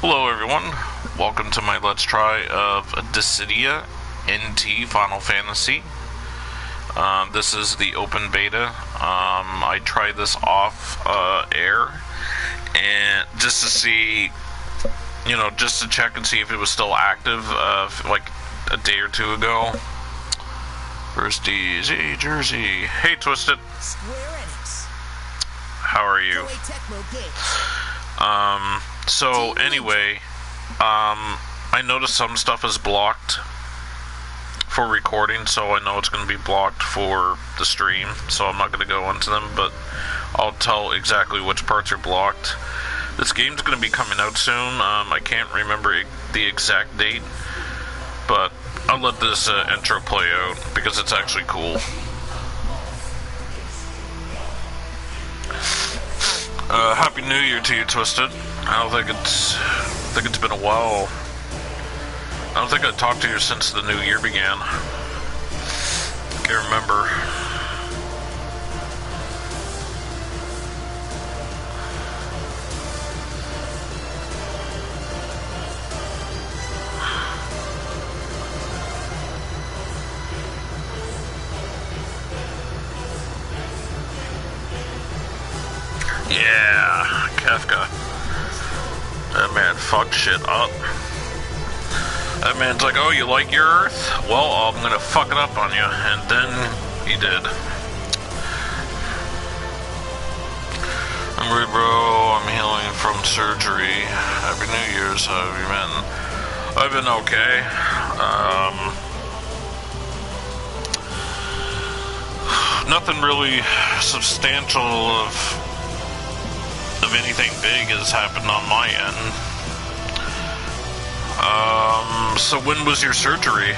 Hello everyone, welcome to my Let's Try of Dissidia NT Final Fantasy. This is the open beta. I tried this off air, and just to see, just to check and see if it was still active, like a day or two ago. First DZ Jersey. Hey Twisted. How are you? So anyway, I noticed some stuff is blocked for recording, so I know it's going to be blocked for the stream, so I'm not going to go into them, but I'll tell exactly which parts are blocked. This game's going to be coming out soon. I can't remember the exact date, but I'll let this intro play out because it's actually cool. Happy New Year to you, Twisted. I think it's been a while. I don't think I talked to you since the new year began. Can't remember. Yeah, Kafka. That man fucked shit up. That man's like, oh, you like your Earth? Well, I'm gonna fuck it up on you. And then he did. I'm rude, bro. I'm healing from surgery. Happy New Year's. How have you been? I've been okay. Nothing really substantial of anything big has happened on my end. So when was your surgery?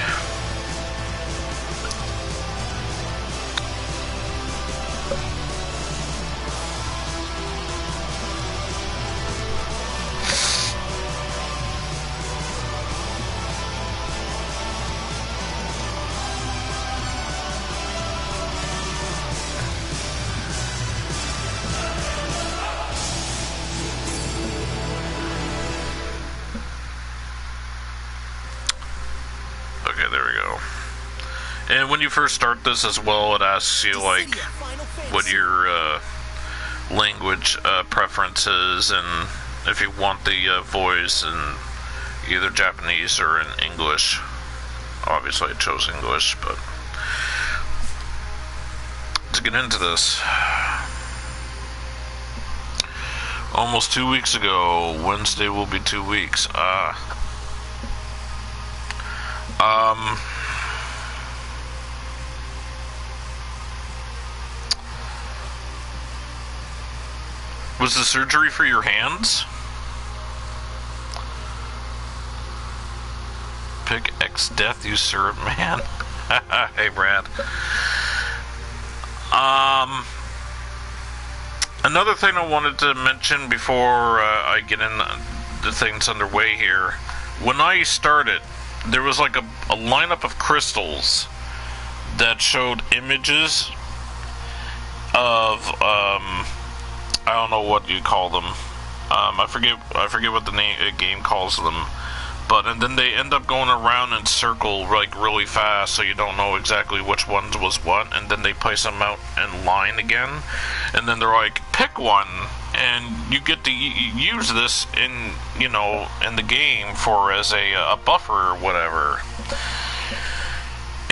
And when you first start this as well, it asks you, like, what your language preference is, and if you want the voice in either Japanese or in English. Obviously I chose English, but let's get into this. Almost 2 weeks ago, Wednesday will be 2 weeks. Was the surgery for your hands? Pick X Death, you syrup man. Hey, Brad. Another thing I wanted to mention before I get in the things underway here. When I started, there was like a lineup of crystals that showed images of, I don't know what you call them. I forget what the game calls them. And then they end up going around in circle like really fast, so you don't know exactly which ones was what. And then they place them out in line again, and then they're like, pick one, and you get to use this in the game for as a buffer or whatever.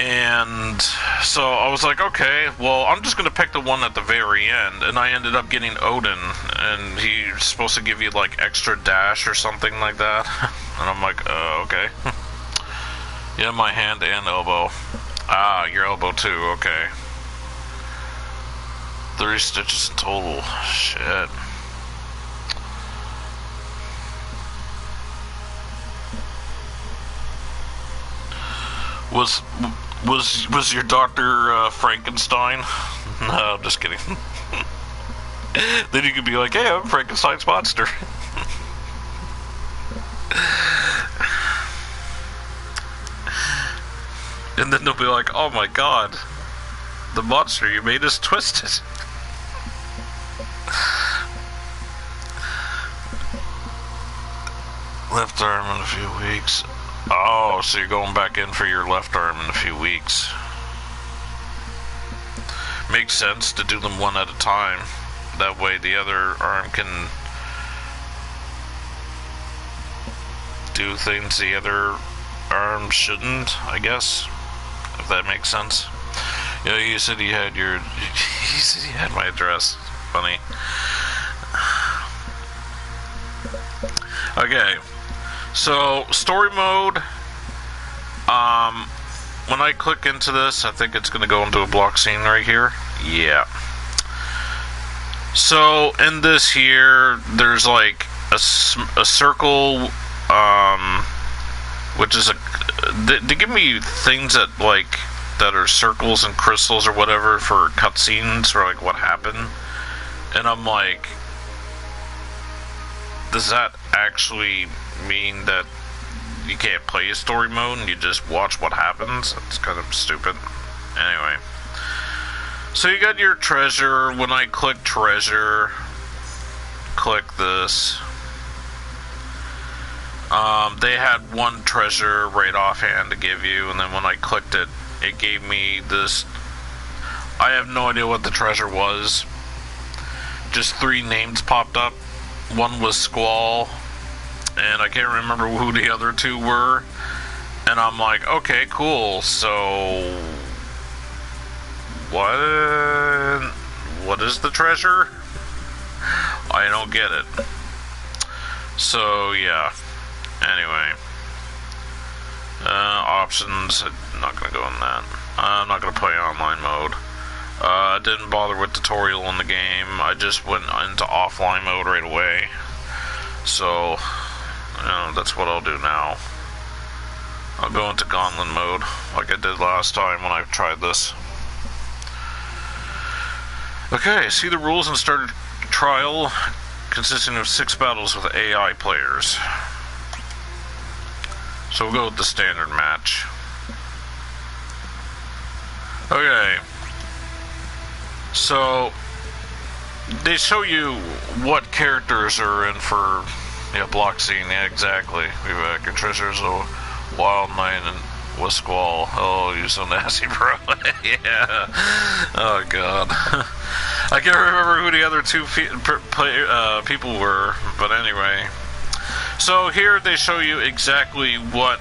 And so I was like, okay, well, I'm just going to pick the one at the very end. And I ended up getting Odin, and he's supposed to give you, like, extra dash or something like that. And I'm like, okay. Yeah, my hand and elbow. Ah, your elbow too, okay. 30 stitches in total. Shit. Was your doctor Frankenstein? No, I'm just kidding. Then you could be like, hey, I'm Frankenstein's monster. And then they'll be like, oh my god, the monster you made is twisted. Left arm in a few weeks. Oh, so you're going back in for your left arm in a few weeks. Makes sense to do them one at a time. That way the other arm can do things the other arm shouldn't, I guess. If that makes sense. Yeah, you said you had your... You said you had my address. Funny. Okay. So, story mode. When I click into this, I think it's going to go into a block scene right here. Yeah. So, in this here, there's like a circle, which is they give me things that, like, that are circles and crystals or whatever for cutscenes, or like what happened. And I'm like, does that actually mean that you can't play a story mode and you just watch what happens? It's kind of stupid. Anyway. So you got your treasure. When I click treasure, click this. They had one treasure right offhand to give you, and then when I clicked it, it gave me this. I have no idea what the treasure was. Just 3 names popped up. One was Squall, and I can't remember who the other 2 were. And I'm like, okay, cool. So, what is the treasure? I don't get it. So, yeah. Anyway. Options. I'm not going to go in that. I'm not going to play online mode. I didn't bother with tutorial in the game. I just went into offline mode right away. So, that's what I'll do now. I'll go into gauntlet mode, like I did last time when I tried this. Okay, see the rules and start a trial consisting of 6 battles with AI players. So we'll go with the standard match. Okay. So, they show you what characters are in for, block scene. Yeah, exactly. We've got treasures of Wild Knight and with Squall. Oh, you're so nasty, bro. Yeah. Oh, God. I can't remember who the other 2 people were, but anyway. So here they show you exactly what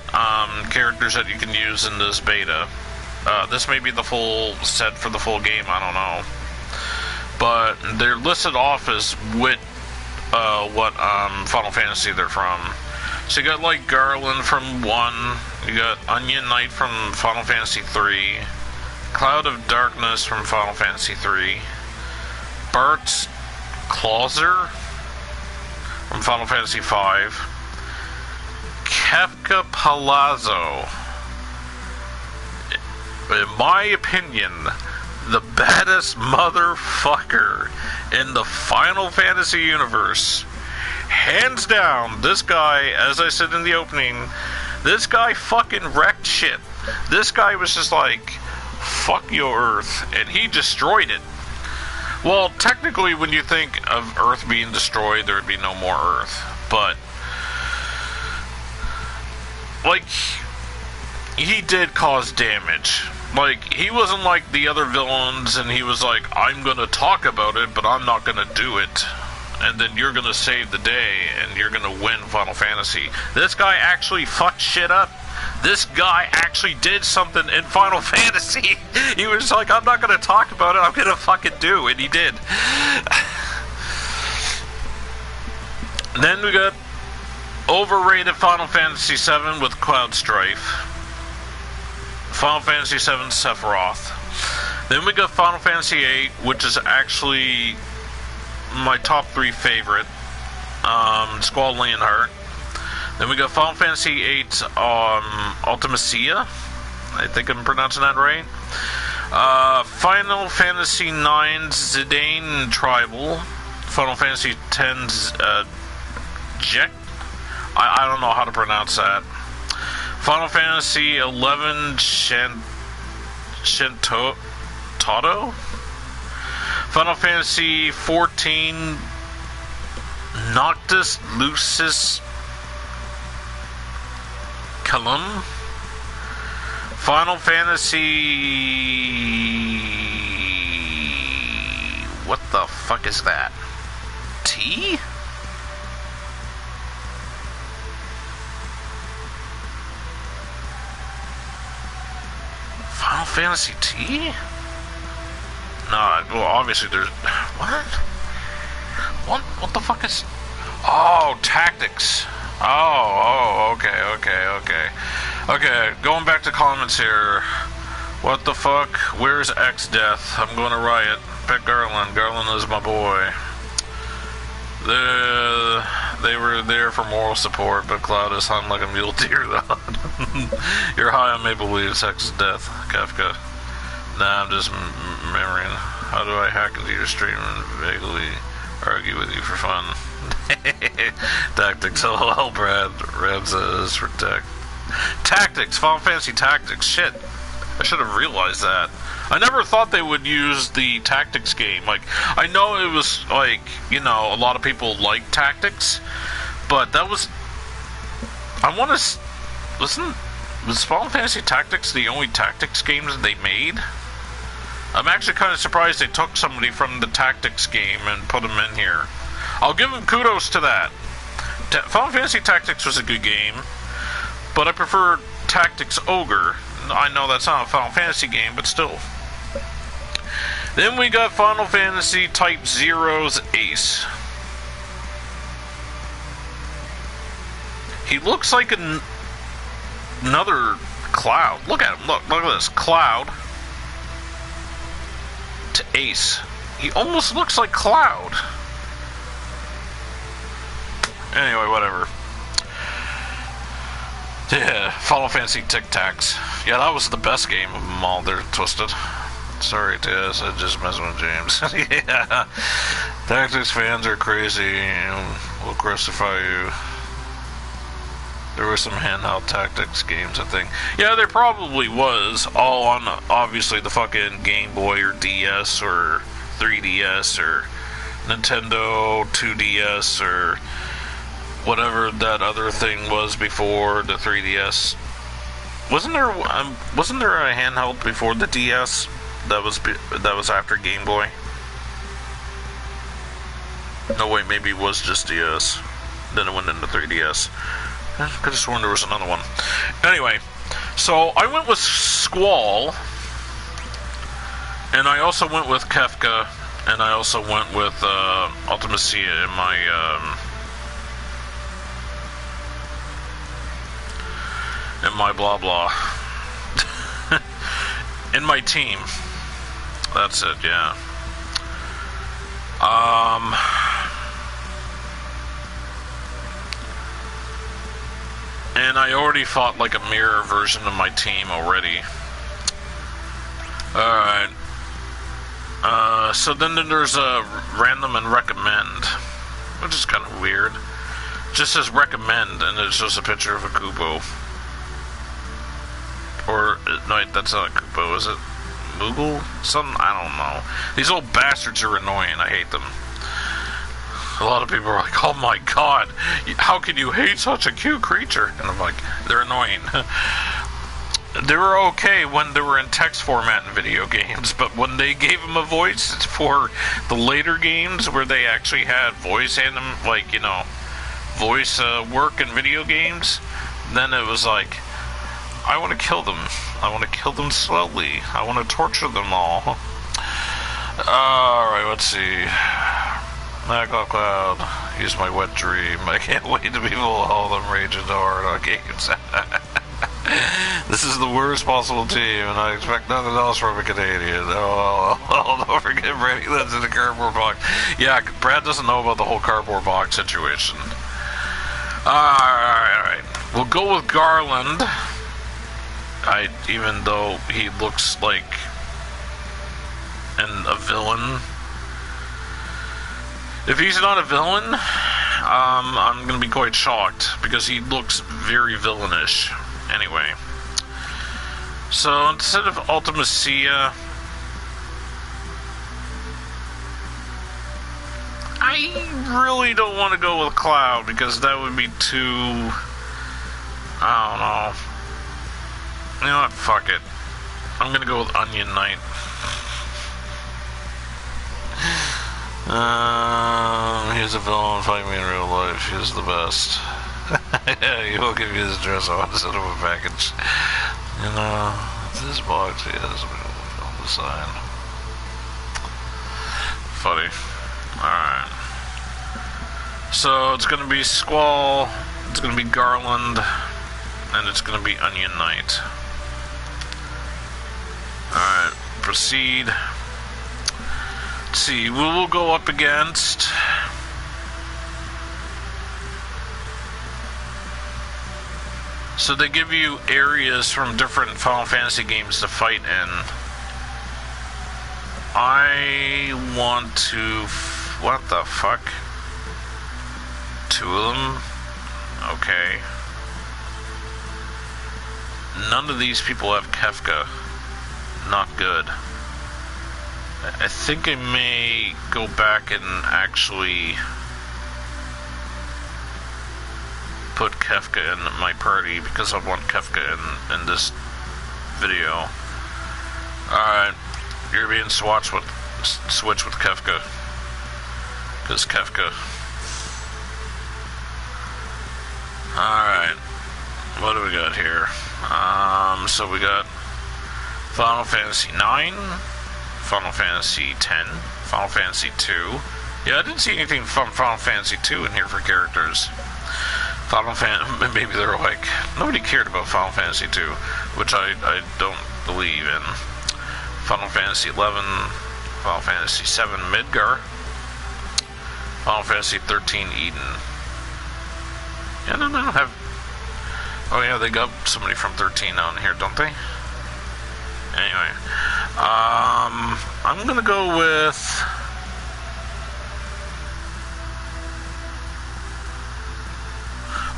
characters that you can use in this beta. This may be the full set for the full game, I don't know. But they're listed off as what Final Fantasy they're from. So you got like Garland from 1, you got Onion Knight from Final Fantasy 3, Cloud of Darkness from Final Fantasy 3, Bart's Clauser from Final Fantasy 5, Kefka Palazzo, in my opinion, the baddest motherfucker in the Final Fantasy universe. Hands down, this guy, as I said in the opening, this guy fucking wrecked shit. This guy was just like, fuck your Earth, and he destroyed it. Well, technically, when you think of Earth being destroyed, there would be no more Earth. But, like, he did cause damage. Like, he wasn't like the other villains, and he was like, I'm gonna talk about it, but I'm not gonna do it. And then you're gonna save the day, and you're gonna win Final Fantasy. This guy actually fucked shit up. This guy actually did something in Final Fantasy. He was like, I'm not gonna talk about it, I'm gonna fucking do, and he did. Then we got overrated Final Fantasy VII with Cloud Strife. Final Fantasy VII Sephiroth. Then we got Final Fantasy VIII, which is actually my top 3 favorite. Squall Leonhardt. Then we got Final Fantasy VIII Ultimacia. I think I'm pronouncing that right. Final Fantasy IX Zidane Tribal. Final Fantasy X Jek. I don't know how to pronounce that. Final Fantasy XI Shintoto. Final Fantasy XIV Noctis Lucis Column. Final Fantasy... What the fuck is that? T? Final Fantasy T? No, well, obviously there's... What? What the fuck is... Oh, Tactics. Oh, okay. Okay, going back to comments here. What the fuck? Where's X-Death? I'm going to riot. Pick Garland. Garland is my boy. They were there for moral support, but Cloud is hung like a mule deer. You're high on maple leaves, X-Death, Kafka. Nah, I'm just remembering. How do I hack into your stream and vaguely argue with you for fun? Tactics, lol, Brad. Reb says for Tactics, Final Fantasy Tactics. Shit, I should have realized that. I never thought they would use the Tactics game. Like, I know it was like, you know, a lot of people like Tactics, but that was... I want to... Listen, was Final Fantasy Tactics the only Tactics games they made? I'm actually kind of surprised they took somebody from the Tactics game and put them in here. I'll give them kudos to that. Final Fantasy Tactics was a good game, but I prefer Tactics Ogre. I know that's not a Final Fantasy game, but still. Then we got Final Fantasy Type Zero's Ace. He looks like another Cloud. Look at him. Look at this. Cloud to Ace. He almost looks like Cloud. Anyway, whatever. Yeah, Final Fantasy Tic Tacs. Yeah, that was the best game of them all. They're twisted. Sorry, Tess, I just messing with James. Yeah. Tactics fans are crazy and will crucify you. There were some handheld Tactics games, I think. Yeah, there probably was. All on, obviously, the fucking Game Boy or DS or 3DS or Nintendo 2DS or whatever that other thing was before the 3DS. Wasn't there a handheld before the DS that was after Game Boy? No, wait, maybe it was just DS. Then it went into 3DS. I could have sworn there was another one. Anyway, so I went with Squall, and I also went with Kefka, and I also went with Ultimacia in my blah blah. In my team. That's it, yeah. And I already fought like a mirror version of my team already. Alright. So then there's a random and recommend, which is kind of weird. It just says recommend, and it's just a picture of a Kupo. Or, no, that's not a Kupo, is it? Moogle? Something? I don't know. These old bastards are annoying. I hate them. A lot of people are like, oh my god, how can you hate such a cute creature? And I'm like, they're annoying. They were okay when they were in text format in video games, but when they gave them a voice for the later games where they actually had voice and them, like, you know, voice work in video games, then it was like, I want to kill them. I want to kill them slowly. I want to torture them all. Alright, let's see. Cloud, use my wet dream. I can't wait to be full of all them raging hard on games. This is the worst possible team, and I expect nothing else from a Canadian. Oh, don't forget Brady lives in a cardboard box. Yeah, Brad doesn't know about the whole cardboard box situation. Alright. We'll go with Garland. Even though he looks like a villain. If he's not a villain, I'm gonna be quite shocked, because he looks very villainish. Anyway. So, instead of Ultimacia, I really don't want to go with Cloud, because that would be too I don't know. You know what? Fuck it. I'm gonna go with Onion Knight. He's a villain, fight me in real life. He's the best. Yeah, he will give you his address. I want to send him a package. You know, this box he has on the sign. Funny. Alright. So it's gonna be Squall, it's gonna be Garland, and it's gonna be Onion Knight. Alright, proceed. Let's see, who will go up against? So they give you areas from different Final Fantasy games to fight in. I want to... what the fuck? 2 of them? Okay. None of these people have Kefka. Not good. I think I may go back and actually put Kefka in my party because I want Kefka in this video. Alright, you're being switched with Kefka. Because Kefka. Alright, what do we got here? So we got Final Fantasy 9, Final Fantasy 10, Final Fantasy 2. Yeah, I didn't see anything from Final Fantasy 2 in here for characters. Maybe they're like, nobody cared about Final Fantasy 2, which I don't believe in. Final Fantasy 11, Final Fantasy 7 Midgar, Final Fantasy 13 Eden. Yeah, no, I don't have... oh yeah, they got somebody from 13 on here, don't they? Anyway, I'm gonna go with...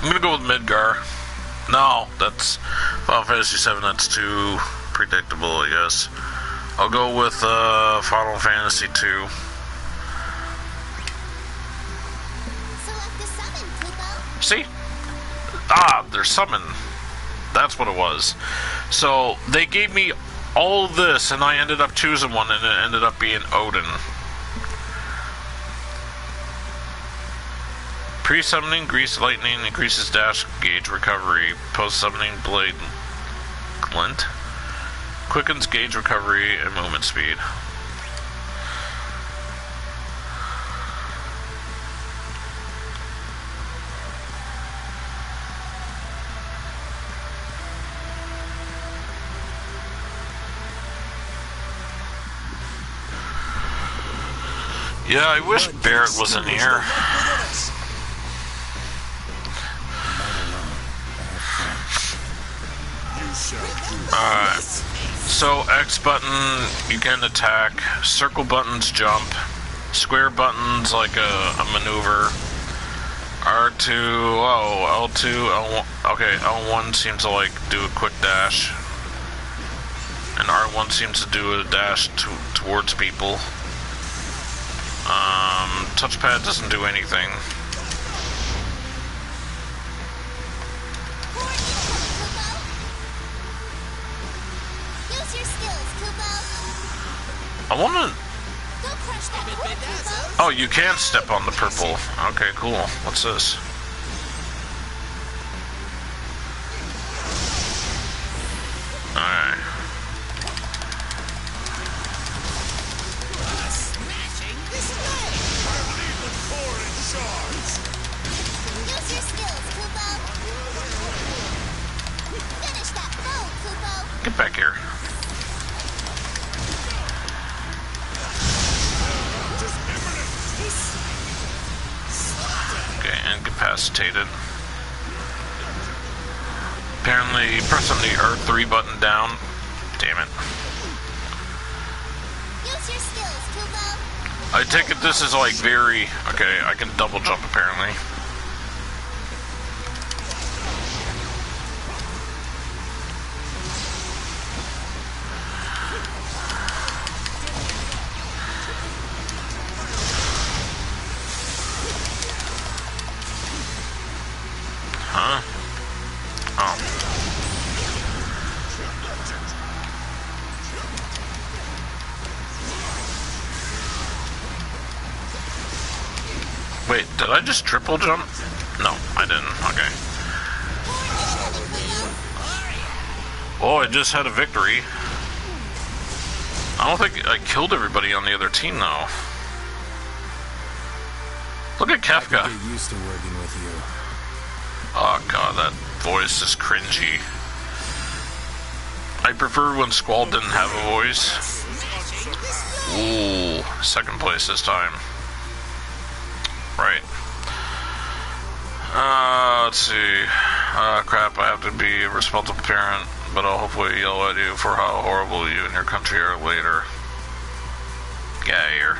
I'm gonna go with Midgar. No, that's Final Fantasy 7. That's too predictable, I guess. I'll go with Final Fantasy 2. See? Ah, they're summoned. That's what it was. So they gave me all of this, and I ended up choosing one, and it ended up being Odin. Pre-summoning, Grease Lightning, increases dash gauge recovery. Post-summoning, Blade Glint. Quickens gauge recovery and movement speed. Yeah, I wish Barrett was in here. Alright, so X button, you can attack, circle buttons jump, square buttons like a maneuver, R2, oh, L2, L1, okay, L1 seems to like do a quick dash, and R1 seems to do a dash towards people. Touchpad doesn't do anything. I wanna... oh, you can step on the purple. Okay, cool. What's this? Alright. Get back here. Okay, incapacitated. Apparently, pressing the R3 button down. Damn it. I take it this is like very... okay, I can double jump apparently. Huh? Oh. Did I just triple jump? No, I didn't. Okay. Oh, I just had a victory. I don't think I killed everybody on the other team, though. Look at Kefka. I get used to working with you. Oh god, that voice is cringy. I prefer when Squall didn't have a voice. Ooh, second place this time. Right. Let's see. Crap, I have to be a responsible parent, but I'll hopefully yell at you for how horrible you and your country are later. Get out of here.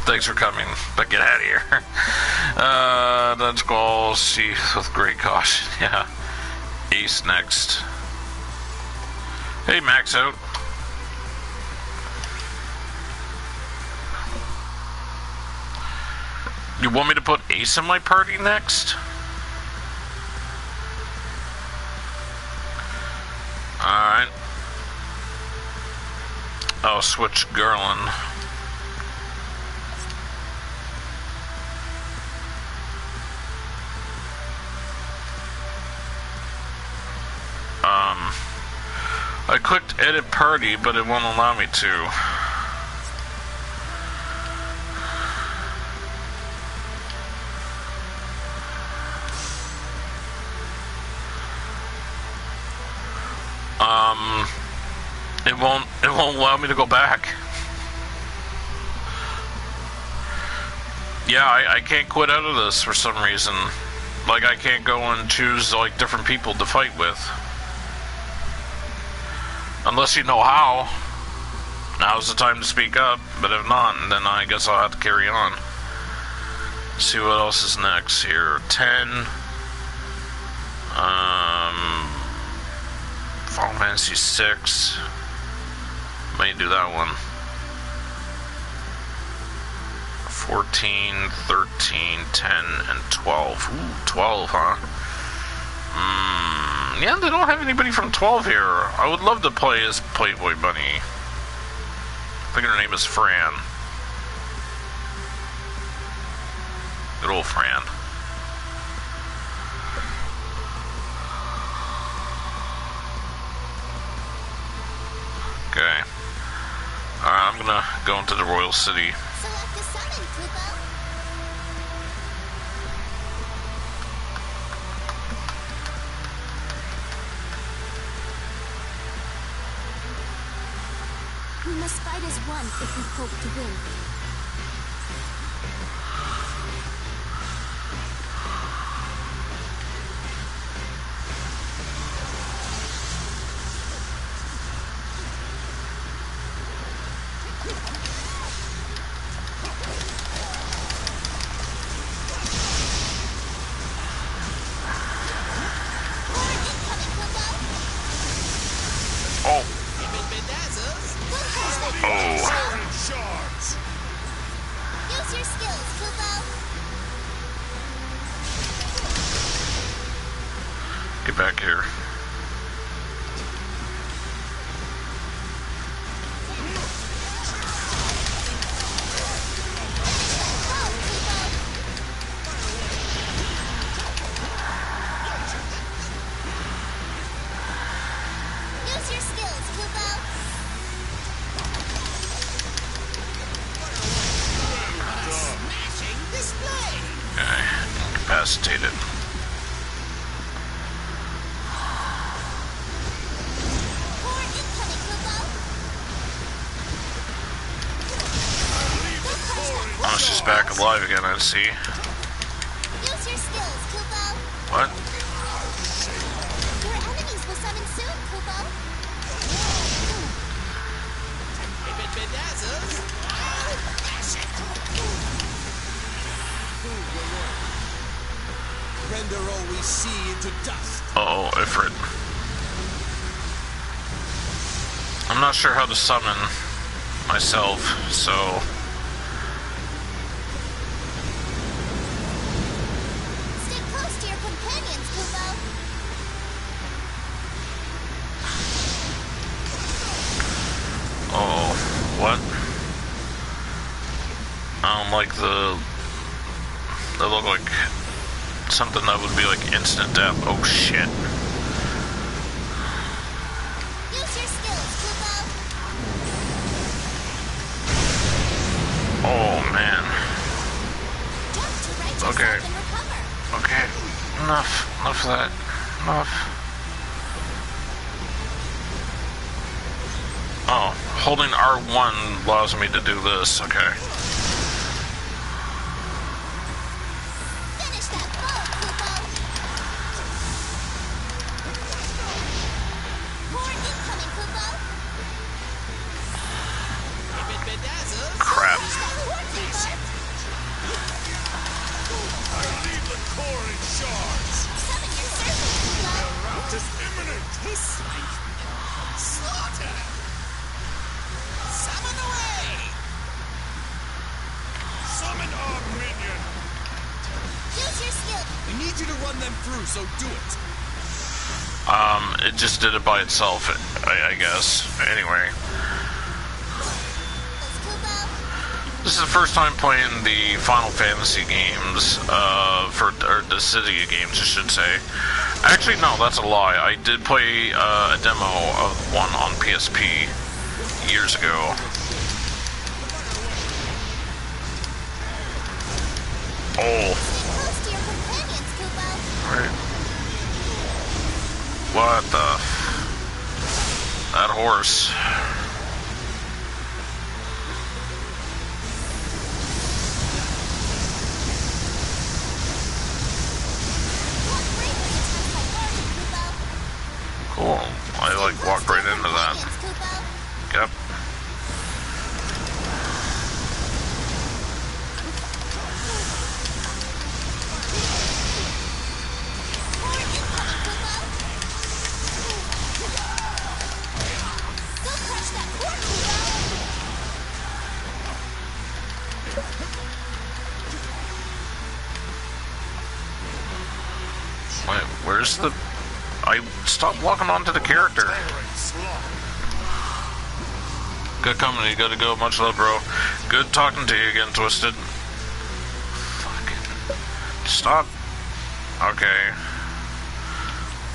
Thanks for coming, but get out of here. Then Squall, see with great caution. Yeah. Ace next. Hey, Max out. You want me to put Ace in my party next? Alright. I'll switch Garland. I clicked edit party, but it won't allow me to. It won't allow me to go back. Yeah, I can't quit out of this for some reason. Like, I can't go and choose, like, different people to fight with. Unless you know how. Now's the time to speak up, but if not, then I guess I'll have to carry on. See what else is next here. 10. Final Fantasy 6. Might do that one. 14, 13, 10, and 12. Ooh, 12, huh? Yeah, they don't have anybody from 12 here. I would love to play as Playboy Bunny. I think her name is Fran. Good old Fran. Okay. Alright, I'm gonna go into the Royal City. Select the summon, Kupo. We must fight as one if we hope to win. Use your skills, Kupo. Get back here. Use your skills, Kupo. Smashing display. Okay, incapacitated. Core incoming, Kupo. Oh, she's back alive again, I see. Use your skills, Kupo. What? Your enemies will summon soon, Kupo. Render all we see into dust. Uh-oh, Ifrit. I'm not sure how to summon myself, so... Stay close to your companions, Kupo. Oh, what? I don't like the They look like something that would be like instant death. Oh shit. Use your skills, Kupo. Oh man. Jump to right yourself Okay. and recover. Okay. Enough of that. Enough. Oh, holding R1 allows me to do this. Okay. Finish that bow, Kupo. More incoming, Kupo. Crap. Finish that core, Kupo. I leave the core in shards. Summon your servant, Kupo. Rout is imminent. Slaughter. Summon away. Summon our minion. Use your skill. We need you to run them through, so do it. It just did it by itself, I guess. Anyway. Kupo. This is the first time playing the Final Fantasy games, or Dissidia games, I should say. Actually, no, that's a lie. I did play a demo of one on PSP years ago. Oh, Stay close to your companions, Kupo. right. What the? That horse. Walk bravely attacks by Guardian, Kupo. Cool. I like walked right into that. Companions, Kupo. Yep. More incoming, Kupo. Go crush that core, Kupo. Wait, where's the... I stopped walking onto the character. Good company, gotta go. Much love, bro. Good talking to you again, Twisted. Fucking... Stop. Okay.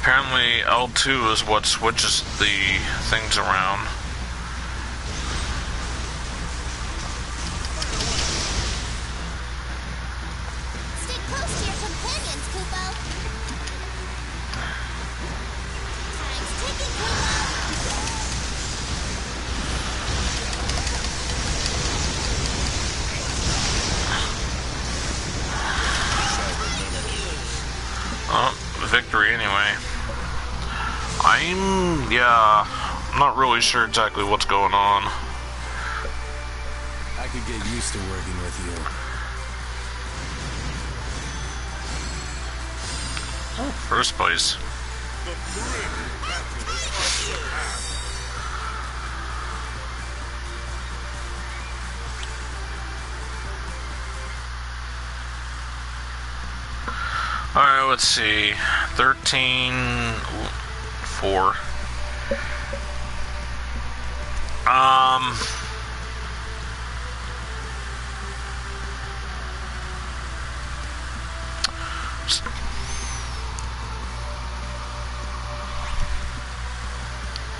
Apparently L2 is what switches the things around. Stay close to your companions, Kupo. Time's ticking, Kupo. Oh, victory anyway. I'm not really sure exactly what's going on. I could get used to working with you. First place. Alright, let's see. 13... 4.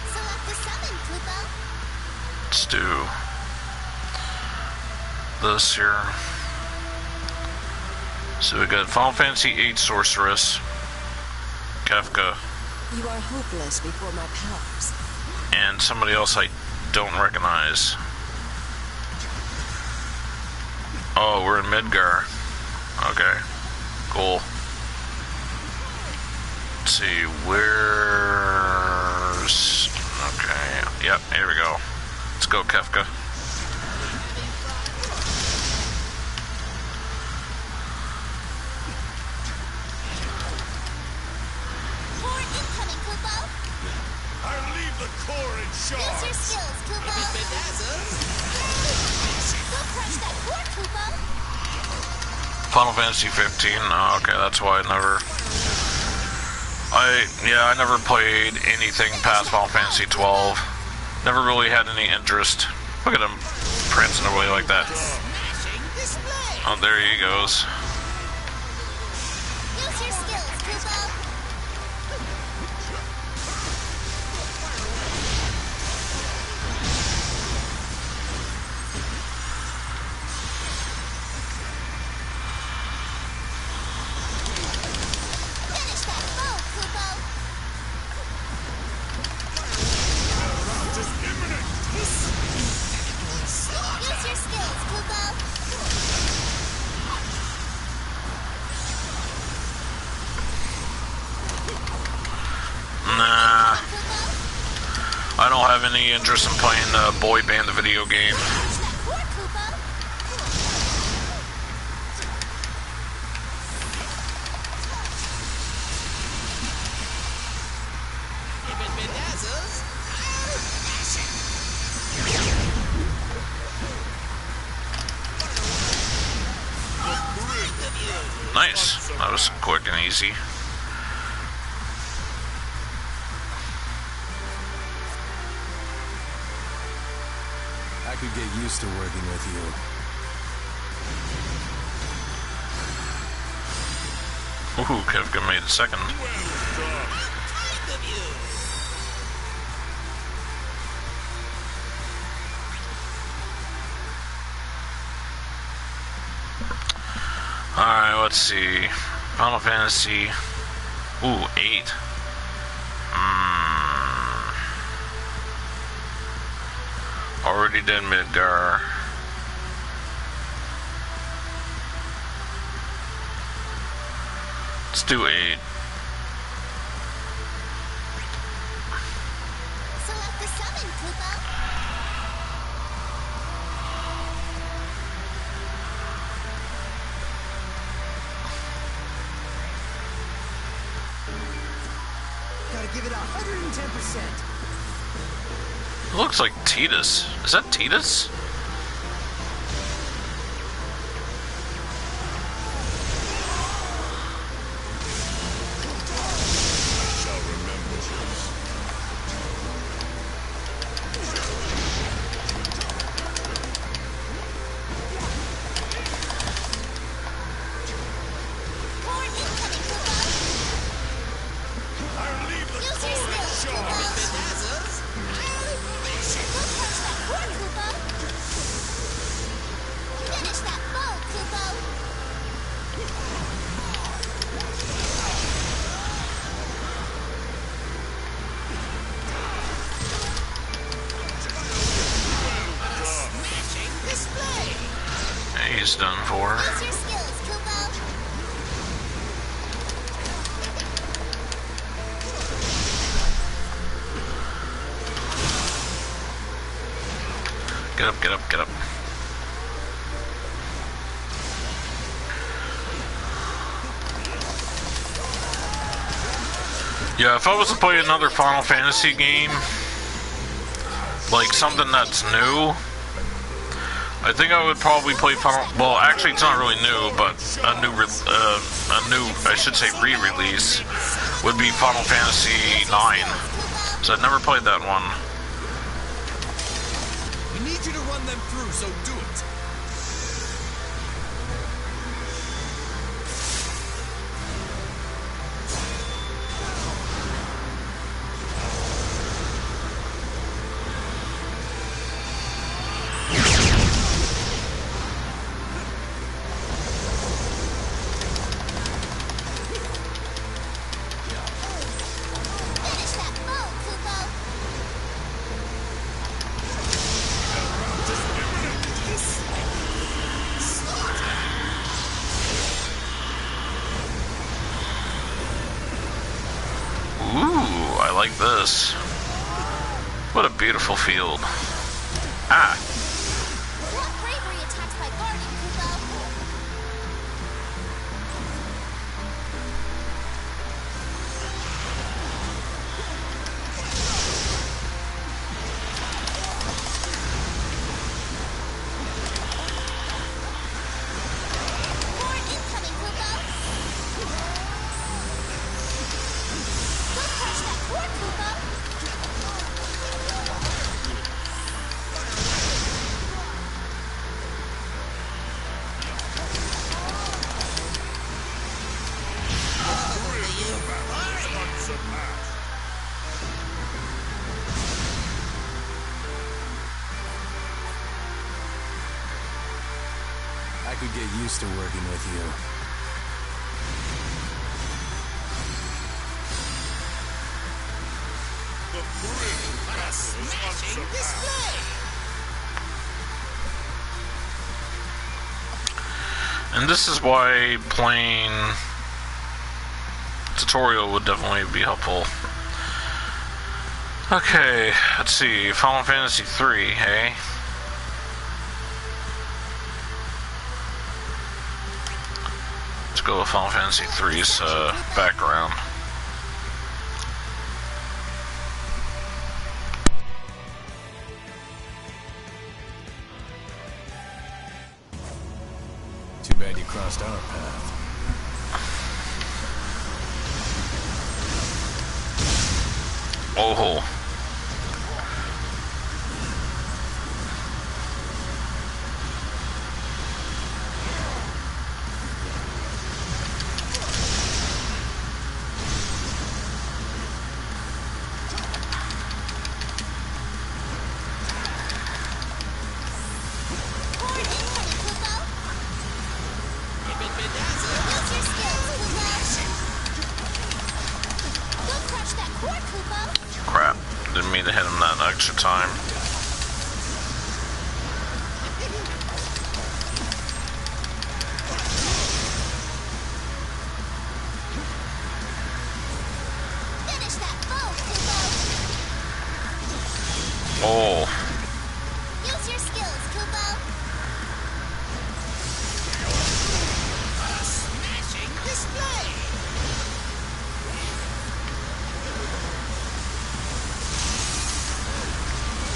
Select the summon, Kupo. Let's do this here. So we got Final Fantasy VIII Sorceress, Kefka, You are hopeless before my powers. and somebody else I don't recognize. Oh, we're in Midgar. Okay, cool. Let's see, where's... Okay, yep, here we go. Let's go, Kefka. More incoming, Kupo. I leave the core in Use your shards. skills, Kupo. Go crush that core, Kupo. Final Fantasy 15. Oh, okay, that's why I never played anything past Final Fantasy 12. Never really had any interest. Look at him prancing away like that. Oh, there he goes. have any interest in playing Boy Band, the video game. Nice. That was quick and easy. I could get used to working with you. Ooh, could have made a second. Alright, let's see. Final Fantasy. Ooh, 8. Already did Midgar. Let's do 8. Select the summon, Kupo. Gotta give it 110%. It looks like Tidus. Is that Tidus? Shall remember this. Corn incoming, Kupo. I'll leave the Use your core skills, shore. Kupo. Go crush that corn, Kupo. Finish that bow, Kupo. Smashing display. Yeah, he's done for. Use your skills, Kupo. Get up, get up, get up. Yeah, if I was to play another Final Fantasy game, like something that's new, I think I would probably play Final. Well, actually, it's not really new, but a new, I should say, re-release would be Final Fantasy 9. So I've never played that one. We need you to run them through, so do it. Finish that bow, Kupo. Ooh, I like this. What a beautiful field. Ah, What bravery attacks by guarding, Kupo? Corn incoming, Kupo. Go crush that corn, Kupo. I could get used to working with you. The thrill of smashing display. and this is why playing tutorial would definitely be helpful. Okay, let's see. Final Fantasy 3, hey? Let's go with Final Fantasy 3's background. Too bad you crossed our path. Oh. Crap. Didn't mean to hit him that extra time. Finish that foe, Kubo. Oh. Use your skills, Kubo. Smashing display.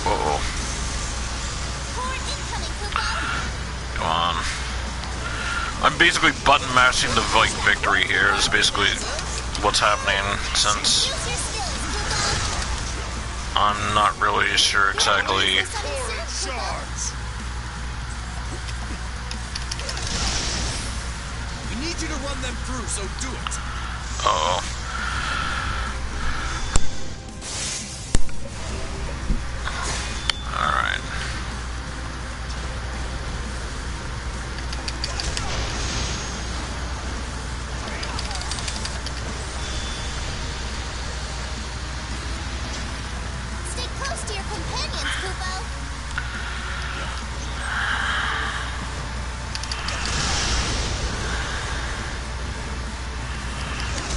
Uh-oh. Horde incoming, Kubo. Come on. I'm basically button mashing the victory here is basically what's happening since Use your skills, Kubo. I'm not really sure exactly. Shards. We need you to run them through, so do it. Uh-oh. Alright. Stay close to your companions, Kubo.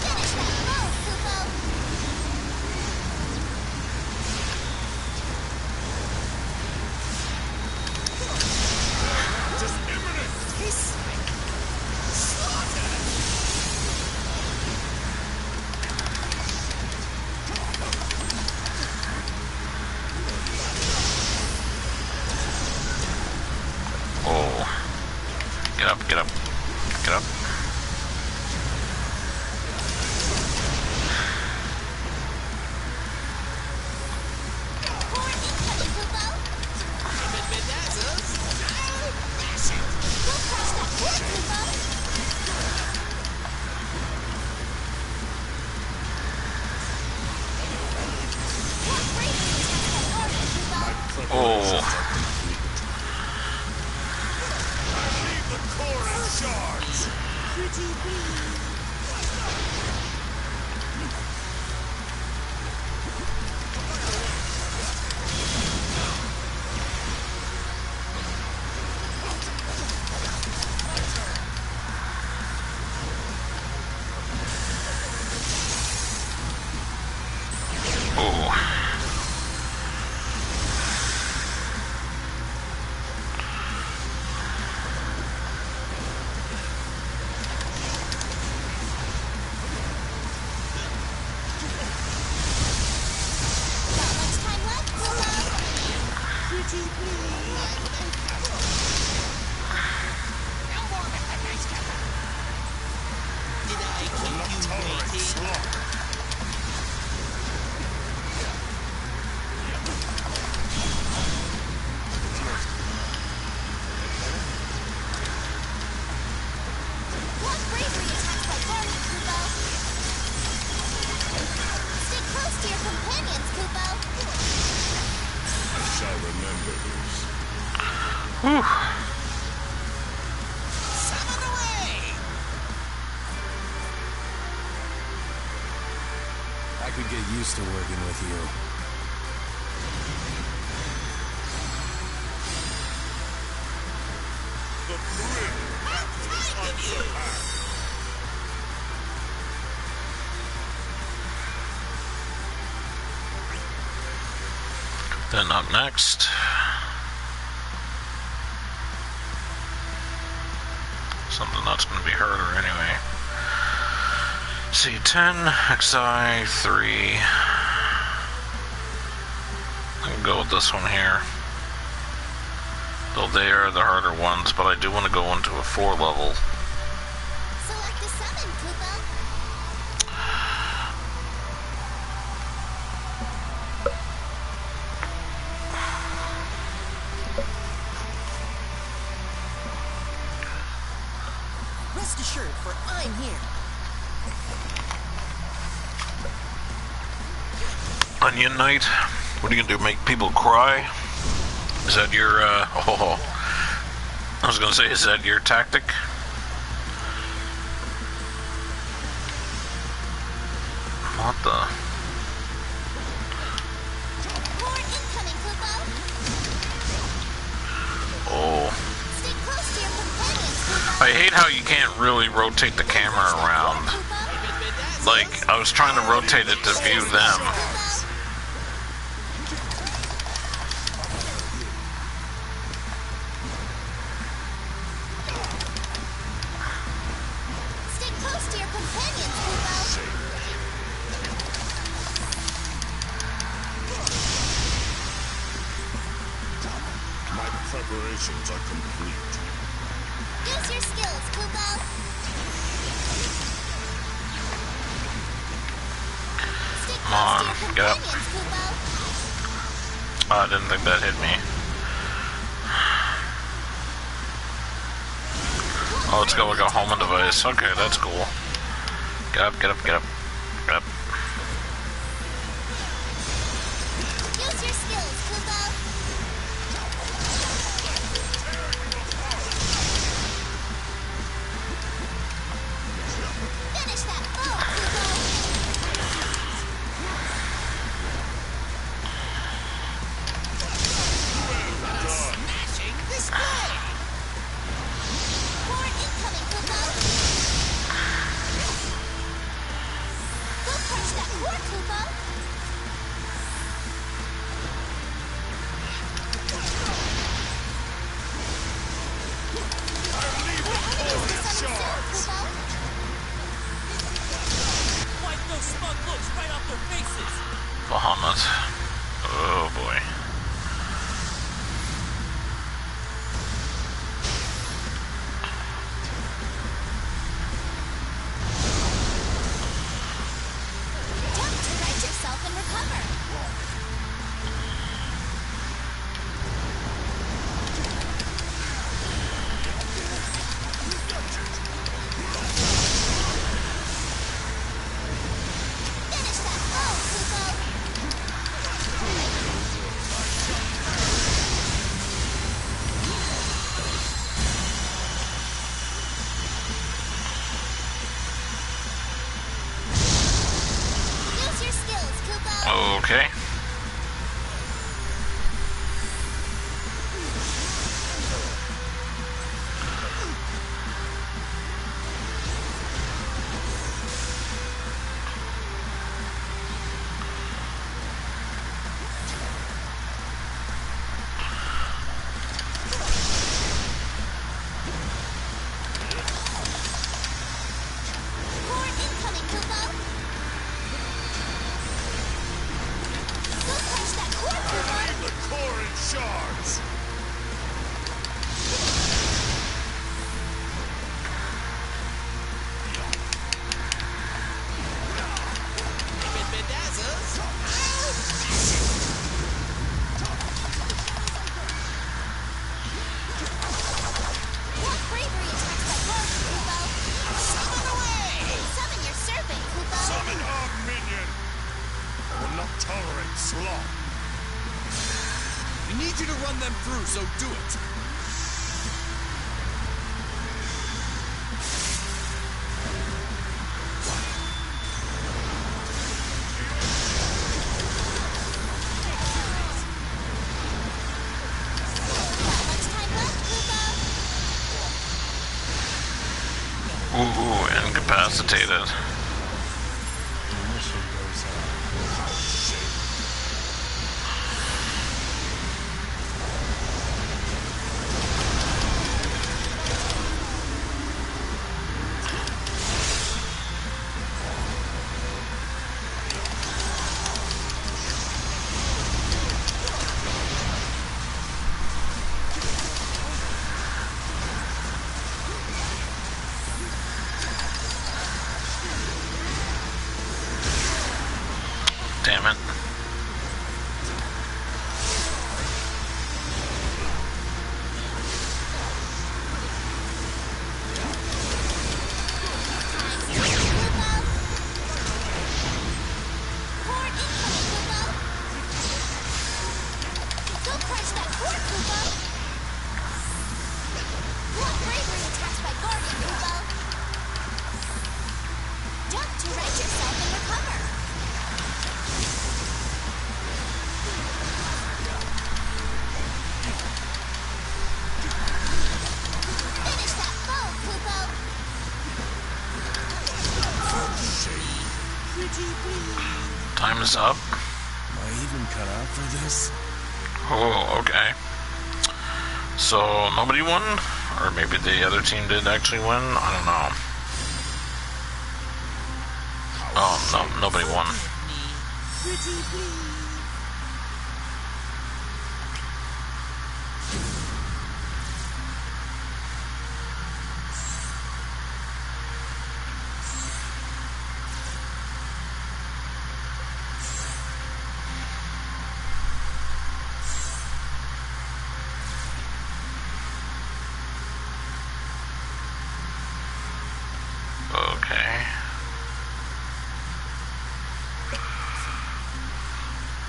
Finish that foe, Kubo. Just imminent. Taste like slaughter. Oh. Get up, get up. Get up. Horde incoming, Kubo. Go crush that horde, Kubo. What bravery attacks that armor, Kubo. Oh. Leave the core in shards. Oh. Not much time left, Kubo. What bravery attacks that armor, Kubo. Stay close to your companions, Kubo. I shall remember this. Whew. Summon away. I could get used to working with you. The thrill is unsurpassed. Then up next, something that's going to be harder anyway. C10, XI 3. I'll go with this one here. Though they are the harder ones, but I do want to go into a 4 level. Select a summon, Kupo. Rest assured, for I'm here. Onion Knight, what are you gonna do? Make people cry? Is that your, oh, I was gonna say, is that your tactic? What the? More incoming, Kupo. Oh. Stay close to your companions, Kupo. I hate how you can't really rotate the camera around. Like, I was trying to rotate it to view them. Stay close to your companions, Kupo. My preparations are complete. Use your skills, Kupo. Stay Come on, close to your get up. companions, Kupo. Oh, I didn't think that hit me. Oh, it's got like a homing device. Okay, that's cool. Get up, get up, get up. Get up. Use your skills, Kupo. Finish that foe, Kupo. Smashing display! More incoming, Kupo. Go crush that core, Kupo. Wipe those smug looks right off their faces! Bahamut. Oh boy. Jump to right yourself and recover. Finish that foe, Kupo. Use your skills, Kupo. Okay. Core incoming, Kupo. Go crush that core, Kupo. Leave the core in shards. More bravery attacks that work, Kupo. Summon away! Summon your servant, Kupo. Summon our minion. I will not tolerate sloth. We need you to run them through, so do it. Not much time left, Kupo. Ooh, incapacitated. Damn it. Time is up. Am I even cut out for this? Oh, okay. So, nobody won? Or maybe the other team did actually win? I don't know. Oh, no, nobody won. Okay.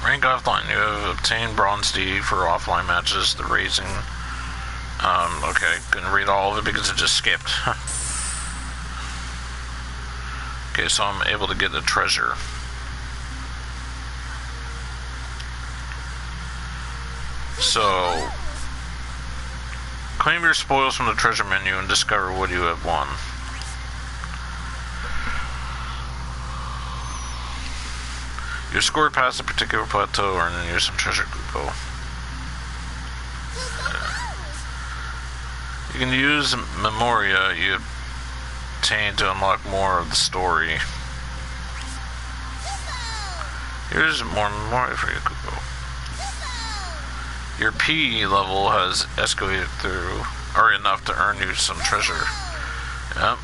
Rank offline. You have obtained Bronze D for offline matches. The raising. Okay. Couldn't read all of it because it just skipped. Okay, so I'm able to get the treasure. So, claim your spoils from the treasure menu and discover what you have won. You're scored past a particular plateau or near some treasure Kupo. You can use Memoria you obtained to unlock more of the story. Here's more Memoria for you, Kupo. Your P level has escalated through, or enough to earn you some treasure. Yep.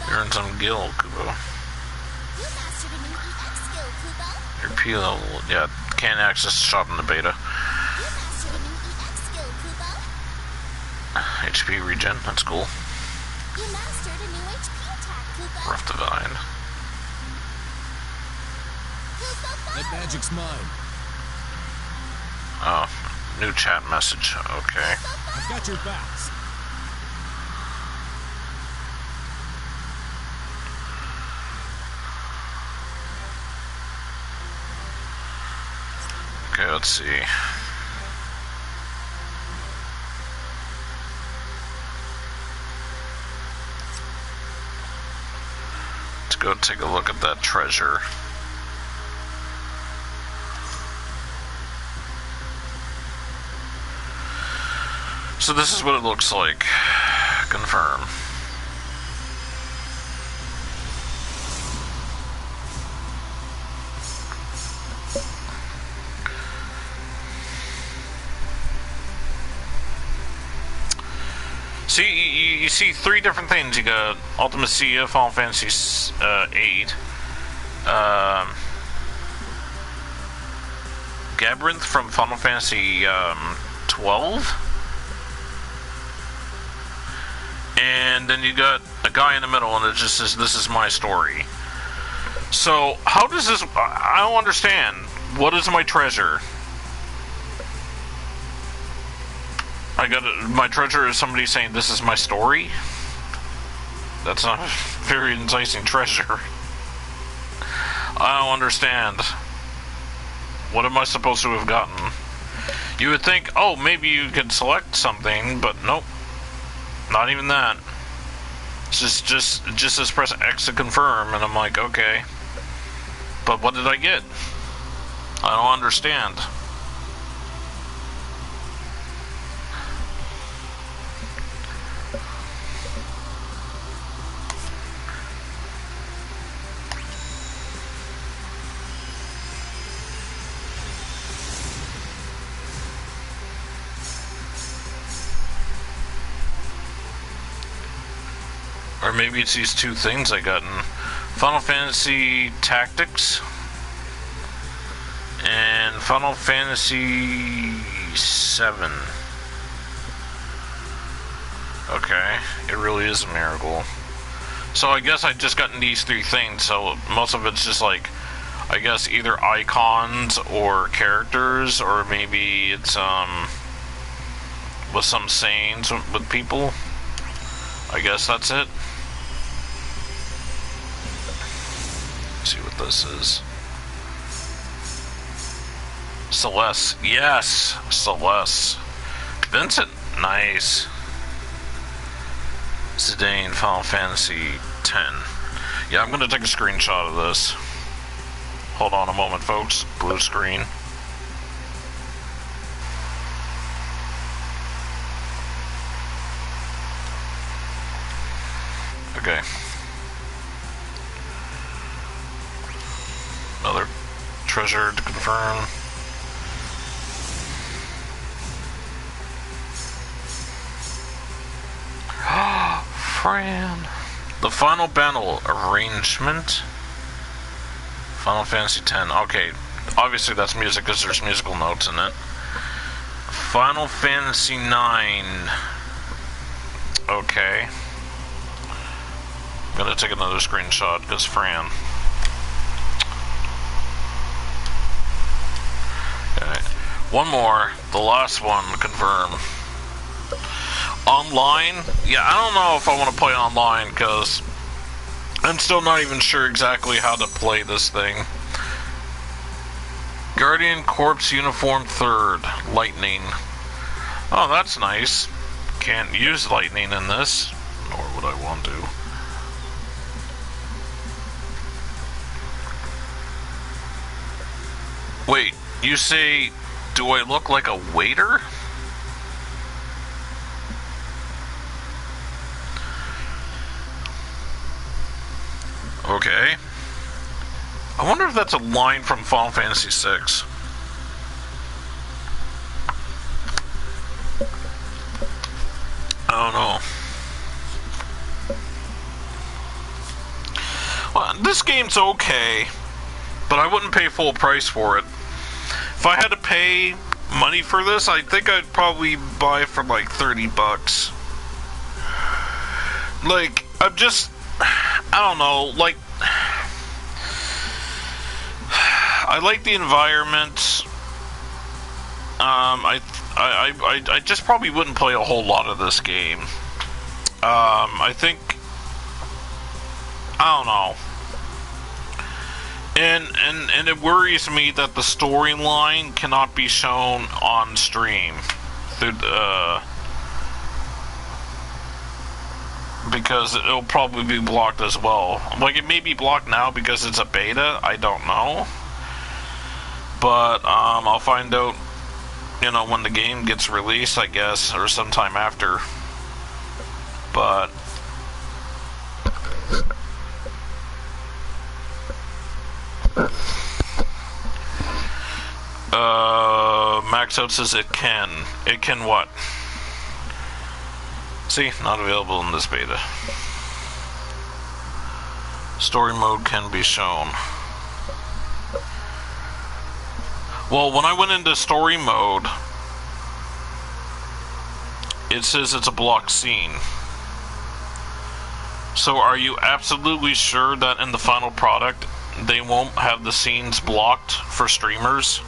Earn some gil, Kupo. Your P level, yeah, can't access the shop in the beta. HP regen, that's cool. Rough Divine. That magic's mine. Oh, new chat message, okay. I've got your backs. Okay, let's see. Let's go take a look at that treasure. So this is what it looks like. Confirm. See, you see three different things. You got Ultimacia, Final Fantasy 8, Gabriel from Final Fantasy 12, and then you got a guy in the middle, and it just says, "This is my story." So how does this? I don't understand. What is my treasure? I got my treasure is somebody saying this is my story. That's not a very enticing treasure. I don't understand. What am I supposed to have gotten? You would think, oh, maybe you could select something, but nope. Not even that. It's just says press X to confirm, and I'm like, okay. But what did I get? I don't understand. Or maybe it's these two things I got in Final Fantasy Tactics and Final Fantasy 7. Okay, it really is a miracle. So I guess I just gotten these three things, so most of it's just like, I guess either icons or characters, or maybe it's with some sayings with people. I guess that's it. Let's see what this is. Celeste. Yes, Celeste. Vincent. Nice. Zidane, Final Fantasy 10. Yeah, I'm gonna take a screenshot of this. Hold on a moment, folks. Blue screen. Okay. Another treasure to confirm. Fran. The final battle arrangement. Final Fantasy X. Okay, obviously that's music because there's musical notes in it. Final Fantasy IX. Okay. I'm gonna take another screenshot because Fran. Okay. One more. The last one. Confirm. Online? Yeah, I don't know if I want to play online because I'm still not even sure exactly how to play this thing. Guardian Corps Uniform 3rd. Lightning. Oh, that's nice. Can't use lightning in this, nor would I want to. Wait, you say, do I look like a waiter? Okay. I wonder if that's a line from Final Fantasy VI. I don't know. Well, this game's okay, but I wouldn't pay full price for it. If I had to pay money for this, I think I'd probably buy for like 30 bucks. Like, I don't know, like, I like the environment. I just probably wouldn't play a whole lot of this game. I think, I don't know. And it worries me that the storyline cannot be shown on stream through because it'll probably be blocked as well. Like, it may be blocked now because it's a beta, I don't know. But I'll find out, you know, when the game gets released, I guess, or sometime after. But Max Out says it can. It can what? See, not available in this beta. Story mode can be shown. Well, when I went into story mode, it says it's a blocked scene. So are you absolutely sure that in the final product they won't have the scenes blocked for streamers?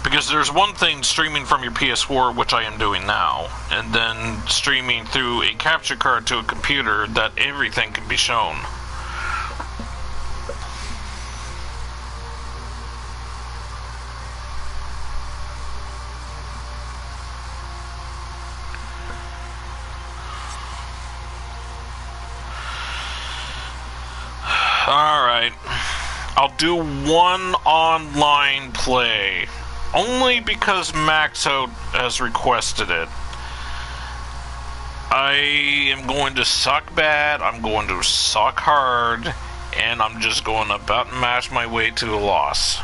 Because there's one thing streaming from your PS4, which I am doing now, and then streaming through a capture card to a computer that everything can be shown. Alright. I'll do one online play. Only because Maxo has requested it. I am going to suck bad, I'm going to suck hard, and I'm just going to button mash my way to a loss.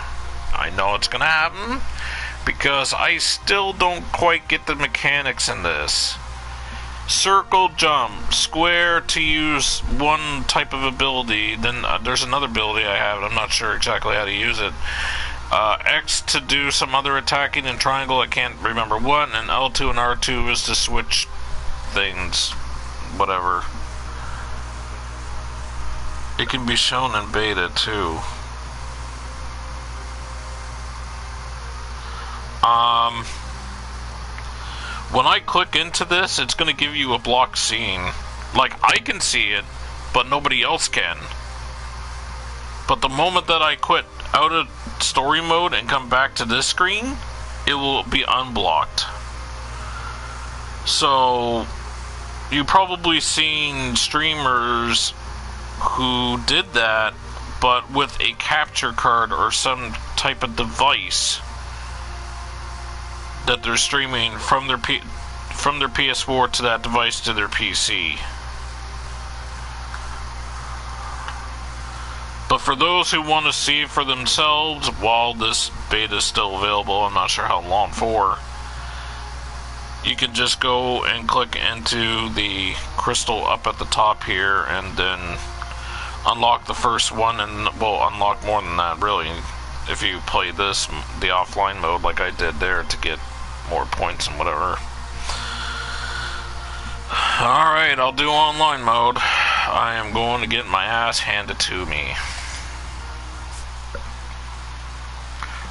I know it's going to happen, because I still don't quite get the mechanics in this. circle, jump, square to use one type of ability. Then there's another ability I have, I'm not sure exactly how to use it. X to do some other attacking, and triangle I can't remember what, and L2 and R2 is to switch things, whatever. It can be shown in beta too. When I click into this, it's going to give you a block scene. Like, I can see it, but nobody else can. But the moment that I quit out of story mode and come back to this screen, it will be unblocked. So, you've probably seen streamers who did that, but with a capture card or some type of device that they're streaming from their PS4 to that device to their PC. But for those who want to see it for themselves, while this beta is still available, I'm not sure how long for, you can just go and click into the crystal up at the top here and then unlock the first one, and well, unlock more than that really if you play this, the offline mode like I did there, to get more points and whatever. Alright, I'll do online mode. I am going to get my ass handed to me.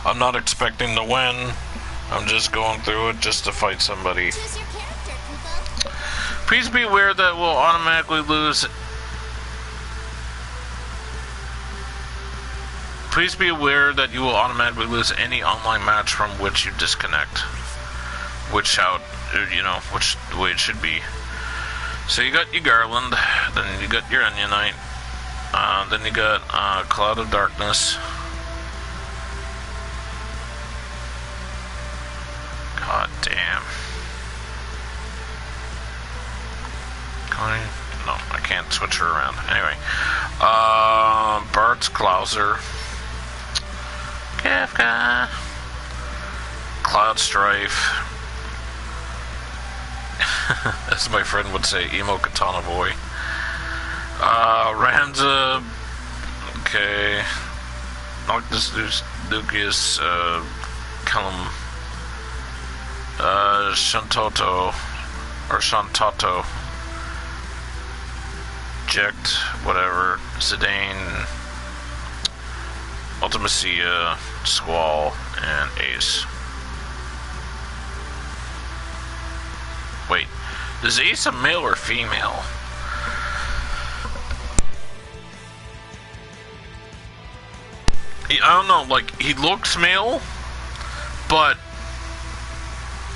I'm not expecting to win. I'm just going through it just to fight somebody. Choose your character, Kupo. Please be aware that we'll automatically lose. Please be aware that you will automatically lose any online match from which you disconnect. Which out, you know, which the way it should be. So you got your Garland, then you got your Onionite, then you got Cloud of Darkness. God damn. No, I can't switch her around. Anyway, Bart's Clouser, Kafka, Cloud Strife. As my friend would say, emo katana boy. Ranza, okay. Noctis Ducius, Kellum, Shantoto, or Shantato, Ject, whatever, Zidane, Ultimacia, Squall, and Ace. Wait, is Ace a male or female? I don't know, like, he looks male, but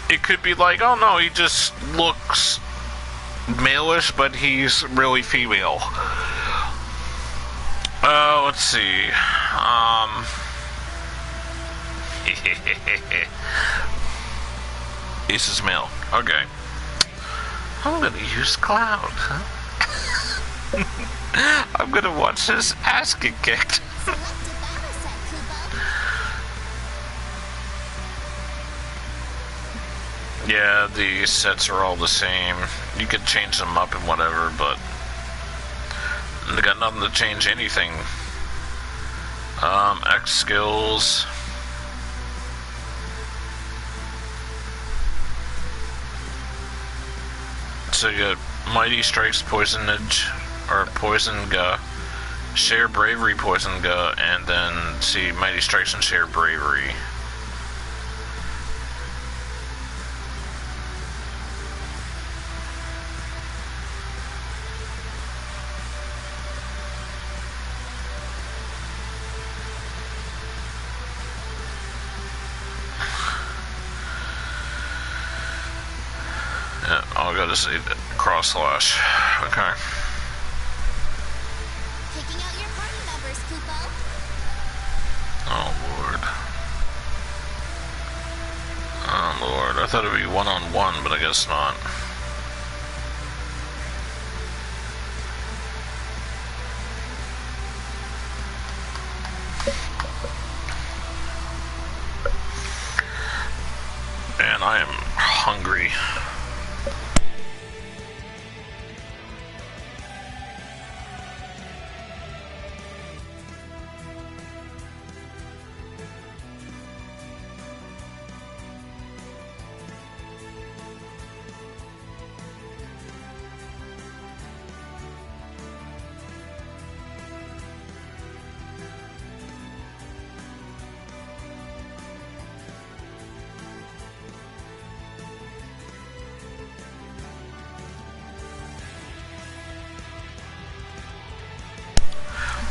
it could be like, oh no, he just looks male-ish, but he's really female. Let's see. Ace is male. Okay. I'm gonna use Cloud, huh? I'm gonna watch his ass get kicked. Select a battle set, Kupo. Yeah, the sets are all the same. You could change them up and whatever, but they got nothing to change anything. X skills. So you got Mighty Strikes, Poisonage, or Poison Ga, Share Bravery, Poison Ga, and then see Mighty Strikes and Share Bravery. Yeah, all I gotta say cross slash. Okay. Picking out your party members, Kupo. Oh lord. Oh lord. I thought it'd be one-on-one, but I guess not. And I am hungry.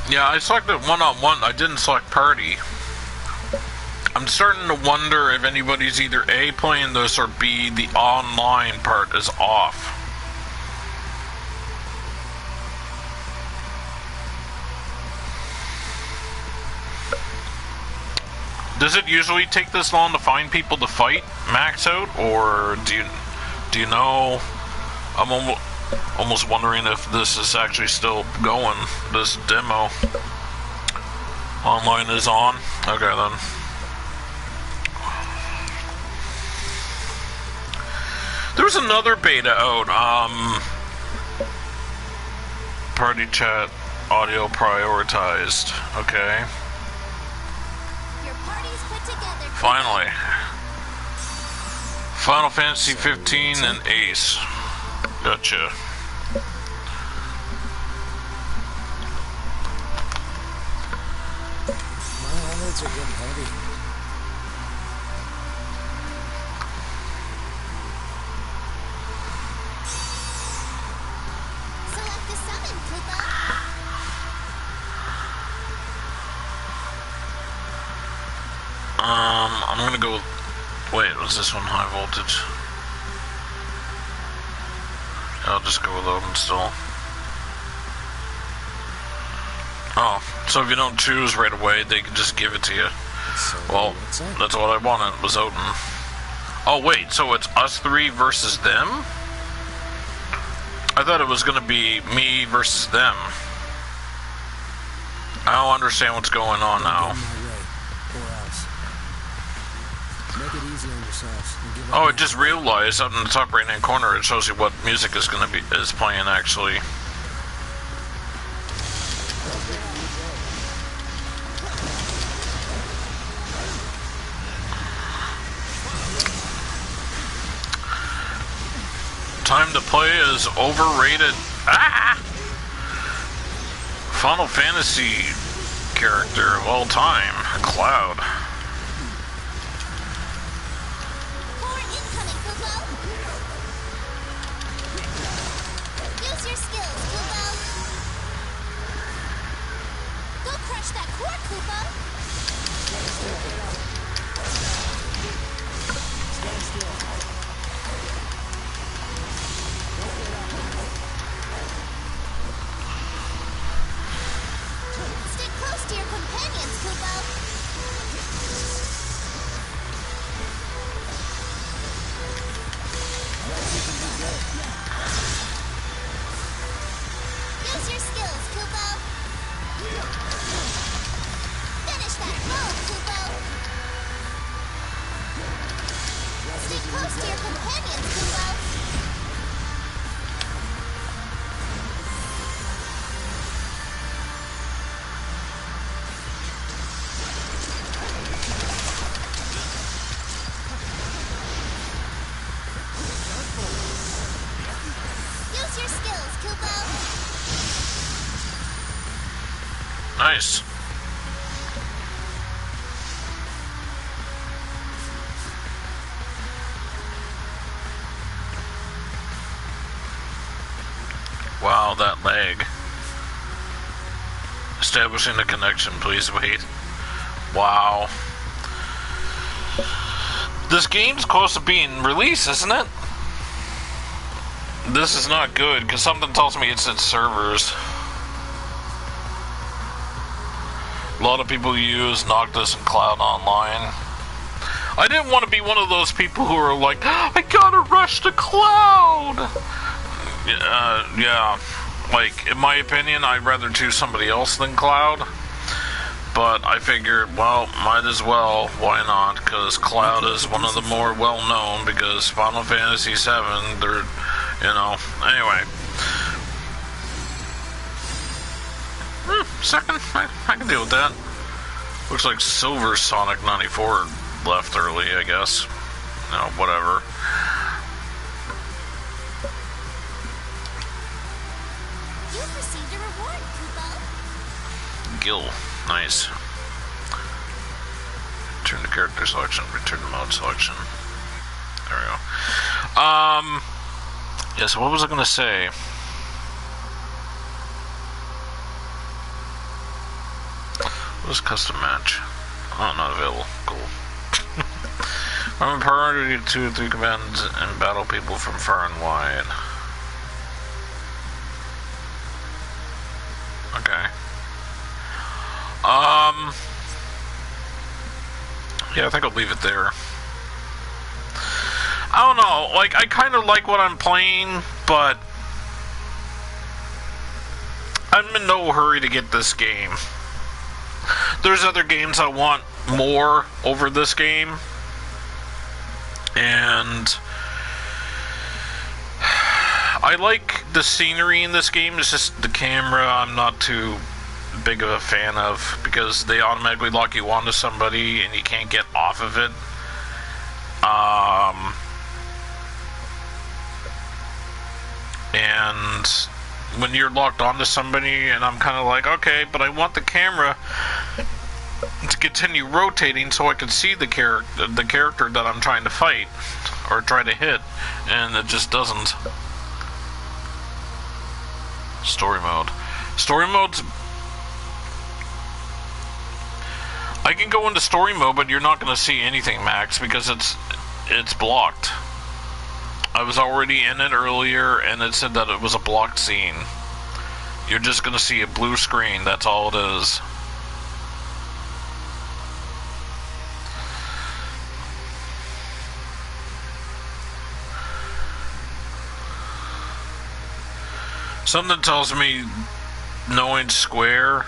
Yeah, I selected one-on-one. I didn't select party. I'm starting to wonder if anybody's either A, playing this, or B, the online part is off. Does it usually take this long to find people to fight max out, or do you know? I'm almost wondering if this is actually still going. This demo online is on. Okay then. There's another beta out. Party chat audio prioritized. Okay. Your party's put together. Finally. Final Fantasy 15 and Ace. Gotcha. My eyelids are getting heavy. Select the summon, Koopa. I'm gonna go. Wait, was this one high voltage? I'll just go with Odin still. Oh, so if you don't choose right away, they can just give it to you. So, Well, what's up? that's what I wanted, was Odin. Oh wait, so it's us three versus them? I thought it was gonna be me versus them. I don't understand what's going on now. Get in my way, or else. Make it easy on yourselves. And give Oh, up I just realized up in the top right hand corner it shows you what music is playing actually. Time to play is overrated. Ah! Final Fantasy character of all time, Cloud. Core incoming, Koopa. Use your skills, Koopa. Go crush that core, Koopa. Stick close to your companions, Koopa. Use your skills, Koopa. Finish that move, Koopa. Stick close to your companions, Koopa. Use your skills, Koopa. Nice. Wow, that lag. Establishing a connection, please wait. Wow. This game's close to being released, isn't it? This is not good, because something tells me it's its servers. A lot of people use Noctis and Cloud Online. I didn't want to be one of those people who are like, I gotta rush to Cloud! Yeah. Like, in my opinion, I'd rather choose somebody else than Cloud. But I figured, well, might as well. Why not? Because Cloud is one of the more well-known, because Final Fantasy VII, they're, you know, anyway. Second, I can deal with that. Looks like Silver Sonic 94 left early, I guess. No, whatever. You've received a reward, Koopa. Gil, nice. Return to character selection, return to mode selection. There we go. Yeah, so what was I gonna say? What's custom match? Oh, not available. Cool. I'm a priority 2 or 3 commands and battle people from far and wide. Okay. Yeah, I think I'll leave it there. I don't know, like, I kind of like what I'm playing, but I'm in no hurry to get this game. There's other games I want more over this game, and I like the scenery in this game. It's just the camera I'm not too big of a fan of, because they automatically lock you onto somebody and you can't get off of it. And when you're locked onto somebody, and I'm kind of like, okay, but I want the camera to continue rotating so I can see the character that I'm trying to fight or try to hit, and it just doesn't. Story mode. Story mode's... I can go into story mode, but you're not going to see anything, Max, because it's blocked. I was already in it earlier, and it said that it was a blocked scene. You're just going to see a blue screen, that's all it is. Something tells me, knowing Square,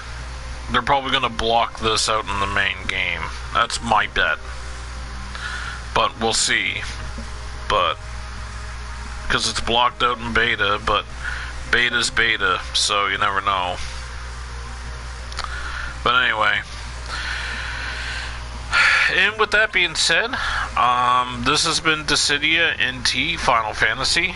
they're probably going to block this out in the main game. That's my bet. But we'll see. But, because it's blocked out in beta, but beta's beta, so you never know. But anyway. And with that being said, this has been Dissidia NT Final Fantasy.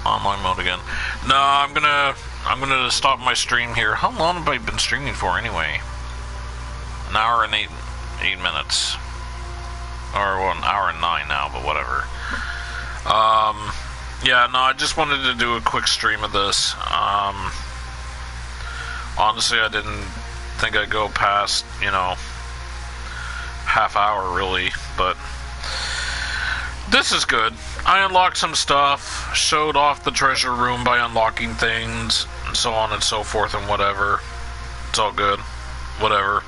Online mode again. No, I'm gonna stop my stream here. How long have I been streaming for anyway? An hour and eight minutes. Or well, an hour and 9 now, but whatever. Yeah, no, I just wanted to do a quick stream of this. Honestly, I didn't think I'd go past, you know, half hour really, but this is good. I unlocked some stuff, showed off the treasure room by unlocking things, and so on and so forth and whatever. It's all good. Whatever.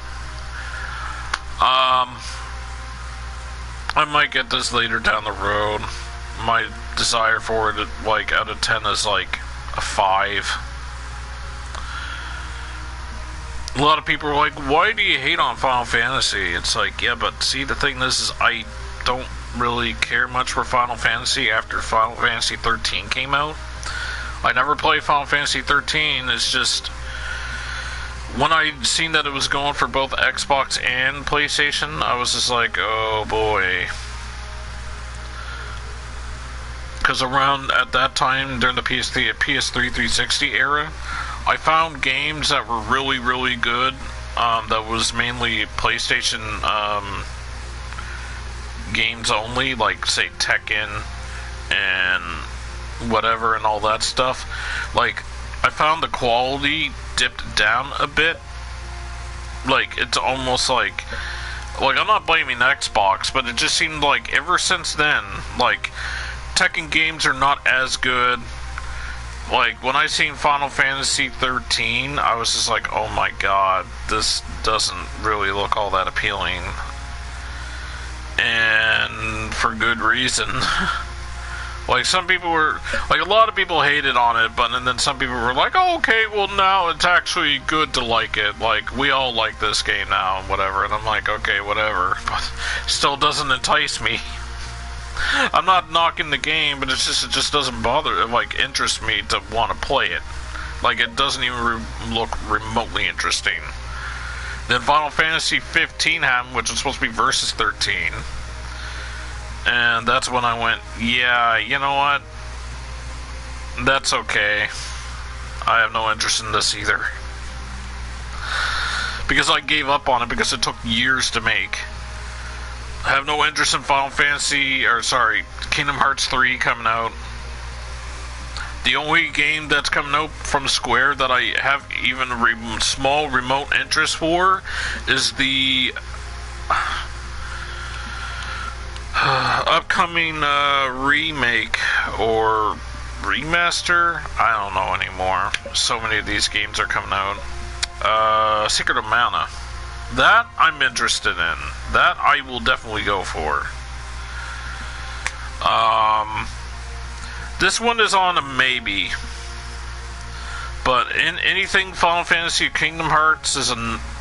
I might get this later down the road. My desire for it, like, out of 10 is like a 5. A lot of people are like, why do you hate on Final Fantasy? It's like, yeah, but see, the thing is I don't really care much for Final Fantasy after Final Fantasy 13 came out. I never played Final Fantasy 13. It's just when I seen that it was going for both Xbox and PlayStation, I was just like, oh boy. Because around at that time, during the PS3 360 era, I found games that were really, really good. That was mainly PlayStation games only, like say Tekken and whatever and all that stuff. Like, I found the quality dipped down a bit. Like, it's almost like I'm not blaming Xbox, but it just seemed like ever since then, like, Tekken games are not as good. Like, when I seen Final Fantasy 13, I was just like, oh my god, this doesn't really look all that appealing. And for good reason. Like, some people were, like, a lot of people hated on it, but and then some people were like, oh, okay, well, now it's actually good to like it. Like, we all like this game now and whatever. And I'm like, okay, whatever. But still doesn't entice me. I'm not knocking the game, but it just doesn't bother, like, interest me to want to play it. Like, it doesn't even look remotely interesting. Then Final Fantasy 15 happened, which was supposed to be Versus 13. And that's when I went, yeah, you know what? That's okay. I have no interest in this either. Because I gave up on it because it took years to make. I have no interest in Final Fantasy, or sorry, Kingdom Hearts 3 coming out. The only game that's coming out from Square that I have even a small remote interest for is the upcoming remake or remaster. I don't know anymore. So many of these games are coming out. Secret of Mana. That I'm interested in. That I will definitely go for. This one is on a maybe. But in anything Final Fantasy Kingdom Hearts is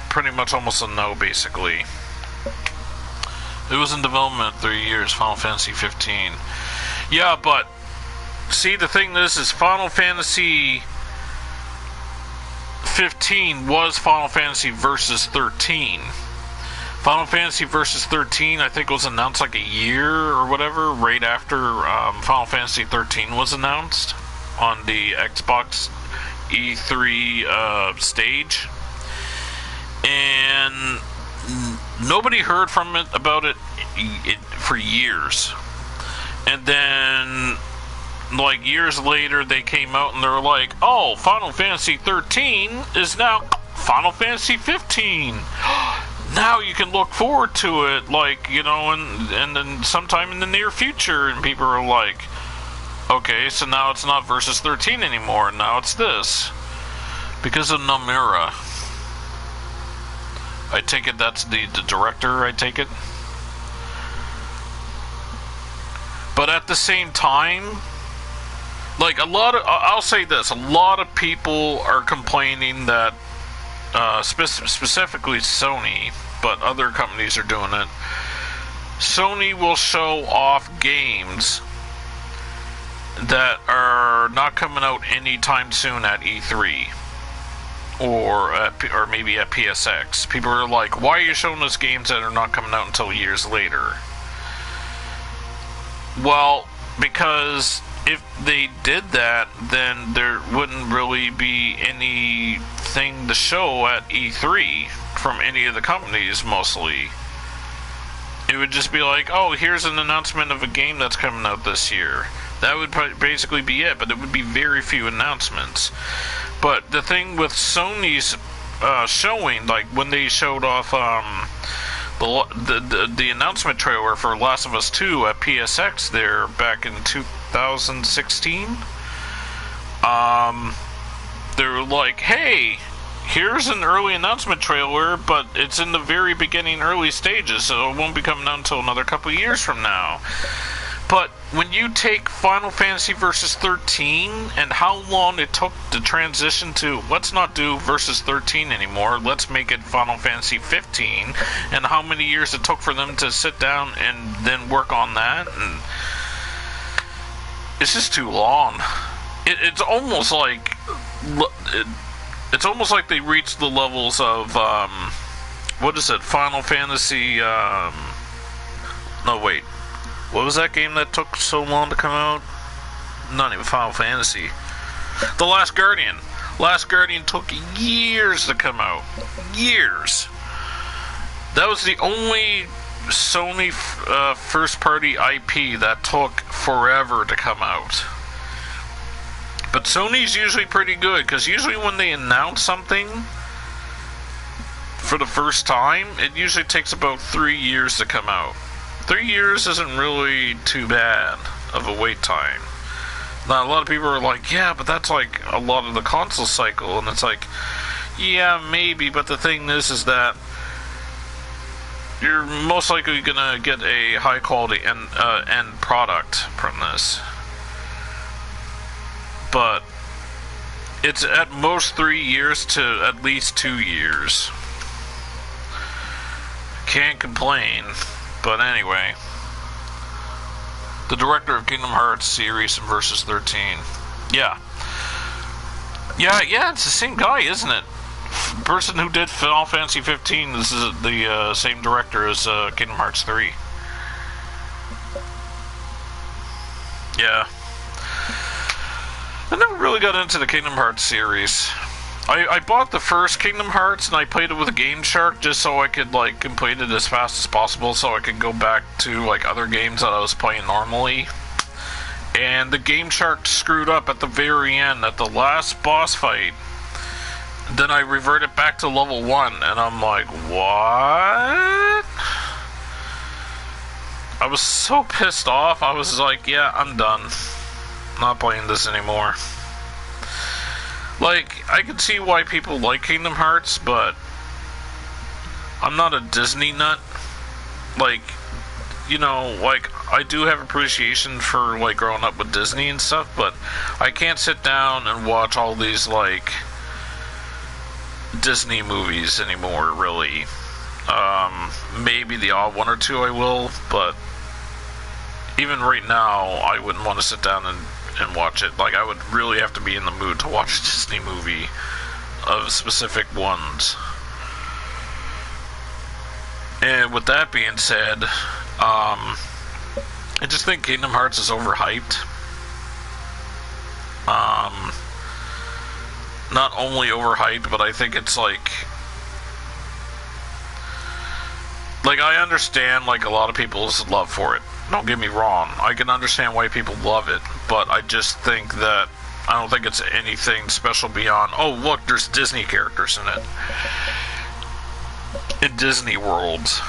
pretty much almost a no, basically. It was in development 3 years, Final Fantasy 15. Yeah, but see, the thing is Final Fantasy 15 was Final Fantasy Versus 13. Final Fantasy Versus 13, I think, was announced like a year or whatever, right after Final Fantasy 13 was announced on the Xbox E3 stage. And nobody heard from it about it for years. And then, like, years later, they came out and they were like, oh, Final Fantasy 13 is now Final Fantasy 15. Now you can look forward to it, like, you know, and then sometime in the near future. And people are like, okay, so now it's not Versus 13 anymore. Now it's this. Because of Nomura. I take it that's the director, I take it. But at the same time, like, I'll say this, a lot of people are complaining that, specifically Sony, but other companies are doing it. Sony will show off games that are not coming out anytime soon at E3. Or maybe at PSX. People are like, why are you showing us games that are not coming out until years later? Well, because if they did that, then there wouldn't really be anything to show at E3 from any of the companies, mostly. It would just be like, oh, here's an announcement of a game that's coming out this year. That would basically be it, but it would be very few announcements. But the thing with Sony's showing, like when they showed off the announcement trailer for Last of Us 2 at PSX there back in 2016, they were like, hey, here's an early announcement trailer, but it's in the very beginning, early stages, so it won't be coming out until another couple of years from now. But when you take Final Fantasy Versus 13 and how long it took to transition to, let's not do Versus 13 anymore, let's make it Final Fantasy 15, and how many years it took for them to sit down and then work on that, and it's just too long. It's almost like they reached the levels of what is it? Final Fantasy. No, wait. What was that game that took so long to come out? Not even Final Fantasy. The Last Guardian. Last Guardian took years to come out. Years. That was the only Sony first-party IP that took forever to come out. But Sony's usually pretty good, because usually when they announce something for the first time, it usually takes about 3 years to come out. 3 years isn't really too bad of a wait time. Now, a lot of people are like, yeah, but that's like a lot of the console cycle, and it's like, yeah, maybe, but the thing is that you're most likely gonna get a high quality end product from this. But it's at most 3 years to at least 2 years. Can't complain. But anyway, the director of Kingdom Hearts series and Versus 13. Yeah, it's the same guy, isn't it? The person who did Final Fantasy 15 is the same director as Kingdom Hearts 3. Yeah. I never really got into the Kingdom Hearts series. I bought the first Kingdom Hearts and I played it with a Game Shark just so I could like complete it as fast as possible, so I could go back to like other games that I was playing normally. And the Game Shark screwed up at the very end, at the last boss fight. Then I reverted back to level 1, and I'm like, what? I was so pissed off. I was like, yeah, I'm done. Not playing this anymore. Like, I can see why people like Kingdom Hearts, but I'm not a Disney nut. Like, you know, like, I do have appreciation for, like, growing up with Disney and stuff, but I can't sit down and watch all these, like, Disney movies anymore, really. Maybe the odd one or two I will, but even right now, I wouldn't want to sit down and watch it. Like, I would really have to be in the mood to watch a Disney movie of specific ones. And with that being said, I just think Kingdom Hearts is overhyped. Not only overhyped, but I think it's like I understand, like, a lot of people's love for it. Don't get me wrong. I can understand why people love it, but I just think that I don't think it's anything special beyond, oh, look, there's Disney characters in it. In Disney worlds.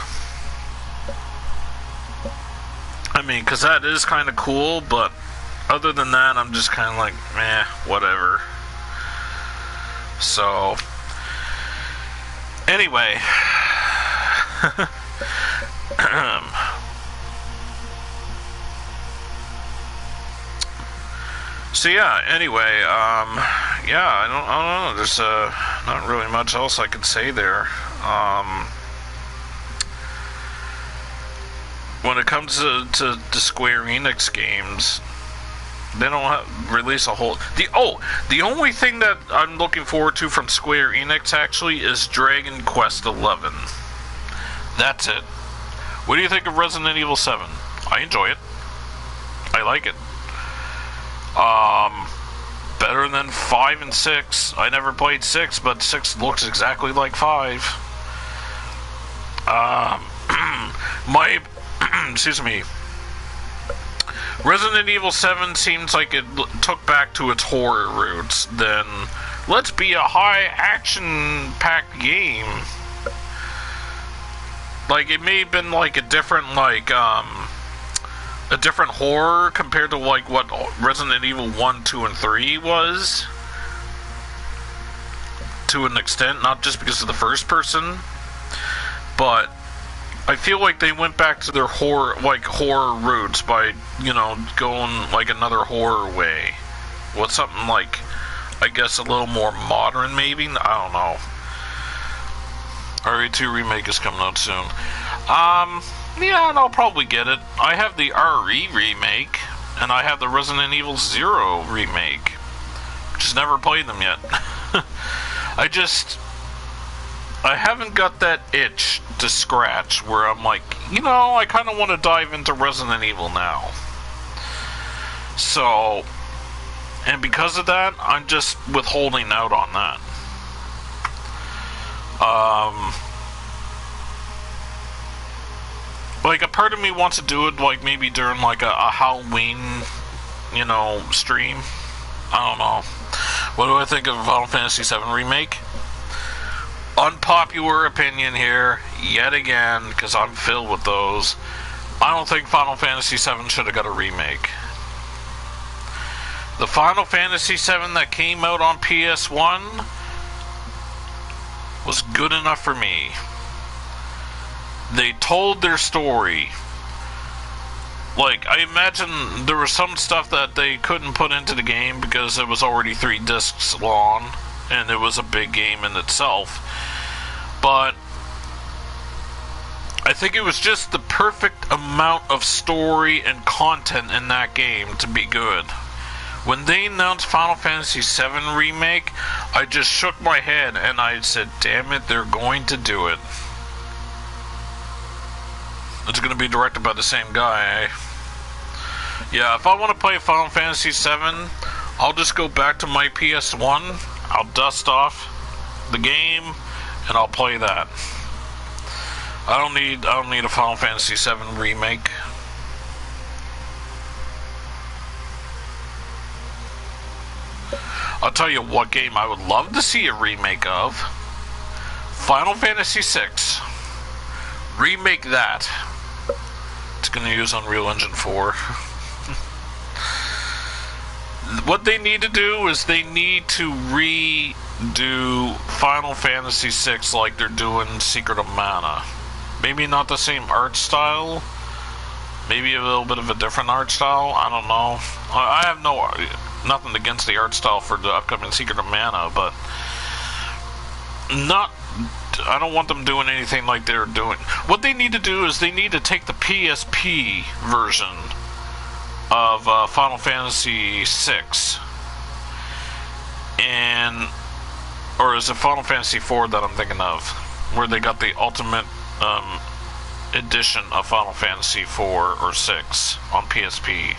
I mean, because that is kind of cool, but other than that, I'm just kind of like, meh, whatever. So, anyway. So yeah, anyway, yeah, I don't know, there's not really much else I can say there. When it comes to Square Enix games, they don't release a whole... The only thing that I'm looking forward to from Square Enix, actually, is Dragon Quest XI. That's it. What do you think of Resident Evil 7? I enjoy it. I like it. Better than 5 and 6. I never played 6, but 6 looks exactly like 5. Excuse me. Resident Evil 7 seems like it took back to its horror roots. Then, let's be a high action-packed game. Like, it may have been like a different, like, a different horror compared to, like, what Resident Evil 1, 2, and 3 was. To an extent, not just because of the first person. But I feel like they went back to their horror roots by, you know, going, like, another horror way. With something, like, I guess a little more modern, maybe? I don't know. RE2 Remake is coming out soon. Yeah, and I'll probably get it. I have the RE Remake, and I have the Resident Evil 0 Remake. Just never played them yet. I haven't got that itch to scratch where I'm like, you know, I kind of want to dive into Resident Evil now. So, and because of that, I'm just withholding out on that. Like, a part of me wants to do it, like, maybe during, like, a Halloween, you know, stream. I don't know. What do I think of Final Fantasy VII Remake? Unpopular opinion here, yet again, because I'm filled with those. I don't think Final Fantasy VII should have got a remake. The Final Fantasy VII that came out on PS1 was good enough for me. They told their story. Like, I imagine there was some stuff that they couldn't put into the game because it was already 3 discs long, and it was a big game in itself. But I think it was just the perfect amount of story and content in that game to be good. When they announced Final Fantasy VII Remake, I just shook my head and I said, damn it, they're going to do it. It's going to be directed by the same guy, eh? Yeah, if I want to play Final Fantasy VII, I'll just go back to my PS1, I'll dust off the game, and I'll play that. I don't need a Final Fantasy VII remake. I'll tell you what game I would love to see a remake of. Final Fantasy VI. Remake that. It's going to use Unreal Engine 4. What they need to do is they need to redo Final Fantasy VI like they're doing Secret of Mana. Maybe not the same art style. Maybe a little bit of a different art style. I don't know. I have nothing against the art style for the upcoming Secret of Mana, but I don't want them doing anything like they're doing. What they need to do is they need to take the PSP version of Final Fantasy VI, or is it Final Fantasy IV that I'm thinking of, where they got the ultimate edition of Final Fantasy IV or VI on PSP.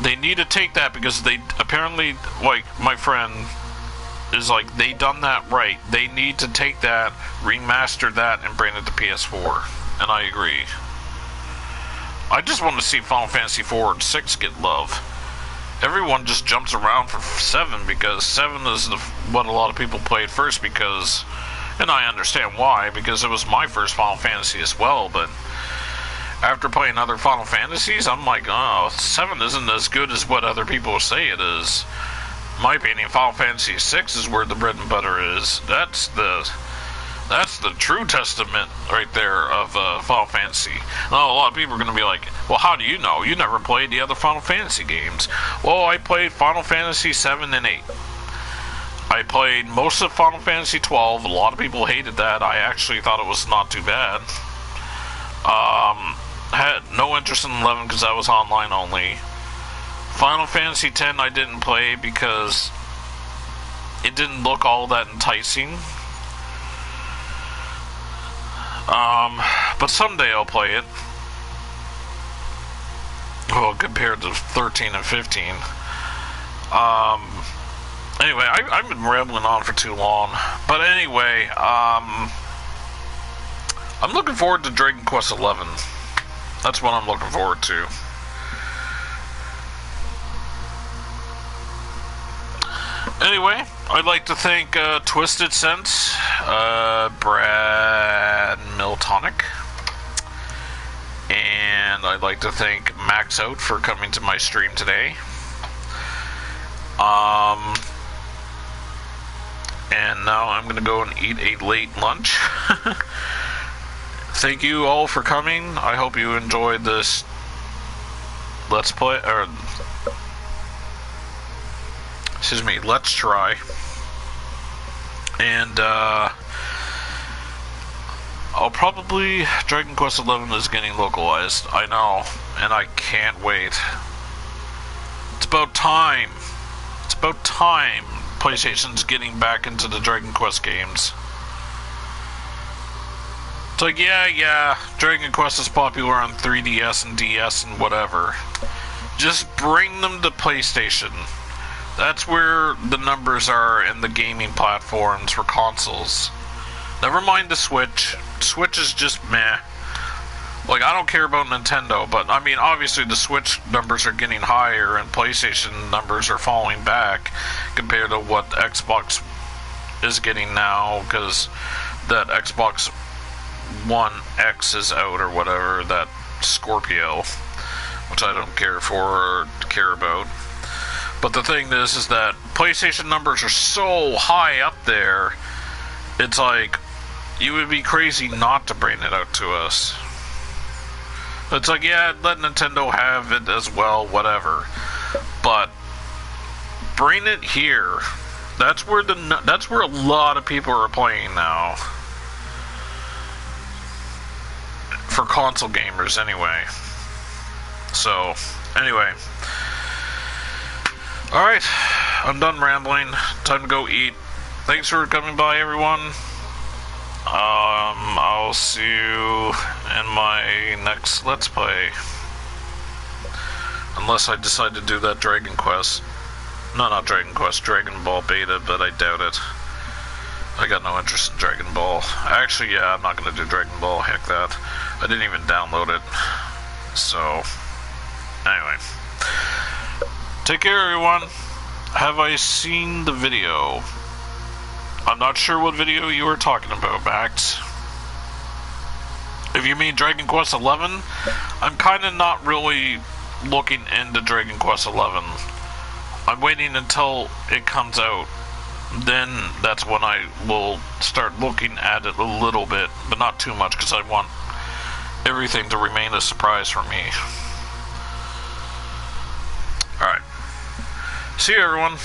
They need to take that because they apparently, like my friend is like, they done that right. They need to take that, remaster that, and bring it to PS4. And I agree. I just want to see Final Fantasy IV and 6 get love. Everyone just jumps around for 7 because 7 is what a lot of people played first because, and I understand why, because it was my first Final Fantasy as well, but after playing other Final Fantasies, I'm like, oh, 7 isn't as good as what other people say it is. In my opinion, Final Fantasy VI is where the bread and butter is. That's the true testament right there of Final Fantasy. Now, a lot of people are going to be like, well, how do you know? You never played the other Final Fantasy games. Well, I played Final Fantasy 7 and 8. I played most of Final Fantasy 12. A lot of people hated that. I actually thought it was not too bad. Had no interest in 11 because that was online only. Final Fantasy 10 I didn't play because it didn't look all that enticing. But someday I'll play it. Well, compared to 13 and 15. Anyway, I've been rambling on for too long. But anyway, I'm looking forward to Dragon Quest 11. That's what I'm looking forward to. Anyway, I'd like to thank Twisted Sense, Brad Miltonic, and I'd like to thank Max Out for coming to my stream today. And now I'm going to go and eat a late lunch. Thank you all for coming. I hope you enjoyed this Let's Play, or excuse me, Let's Try. And I'll probably, Dragon Quest 11 is getting localized. I know, and I can't wait. It's about time. It's about time PlayStation's getting back into the Dragon Quest games. It's like, yeah, Dragon Quest is popular on 3DS and DS and whatever. Just bring them to PlayStation. That's where the numbers are in the gaming platforms for consoles. Never mind the Switch. Switch is just meh. Like, I don't care about Nintendo, but I mean, obviously the Switch numbers are getting higher and PlayStation numbers are falling back compared to what Xbox is getting now, because that Xbox One X is out or whatever, that Scorpio, which I don't care for or care about. But the thing is that PlayStation numbers are so high up there, it's like, you would be crazy not to bring it out to us. It's like, yeah, let Nintendo have it as well, whatever. But bring it here. That's where a lot of people are playing now. For console gamers, anyway. So, anyway. Alright, I'm done rambling. Time to go eat. Thanks for coming by, everyone. I'll see you in my next Let's Play. Unless I decide to do that Dragon Quest. No, not Dragon Quest, Dragon Ball Beta, but I doubt it. I got no interest in Dragon Ball. Actually, yeah, I'm not going to do Dragon Ball, heck that. I didn't even download it. So, anyway. Take care, everyone. have I seen the video? I'm not sure what video you were talking about, Max. If you mean Dragon Quest XI, I'm kind of not really looking into Dragon Quest XI. I'm waiting until it comes out. Then that's when I will start looking at it a little bit, but not too much, because I want everything to remain a surprise for me. Alright. See you, everyone.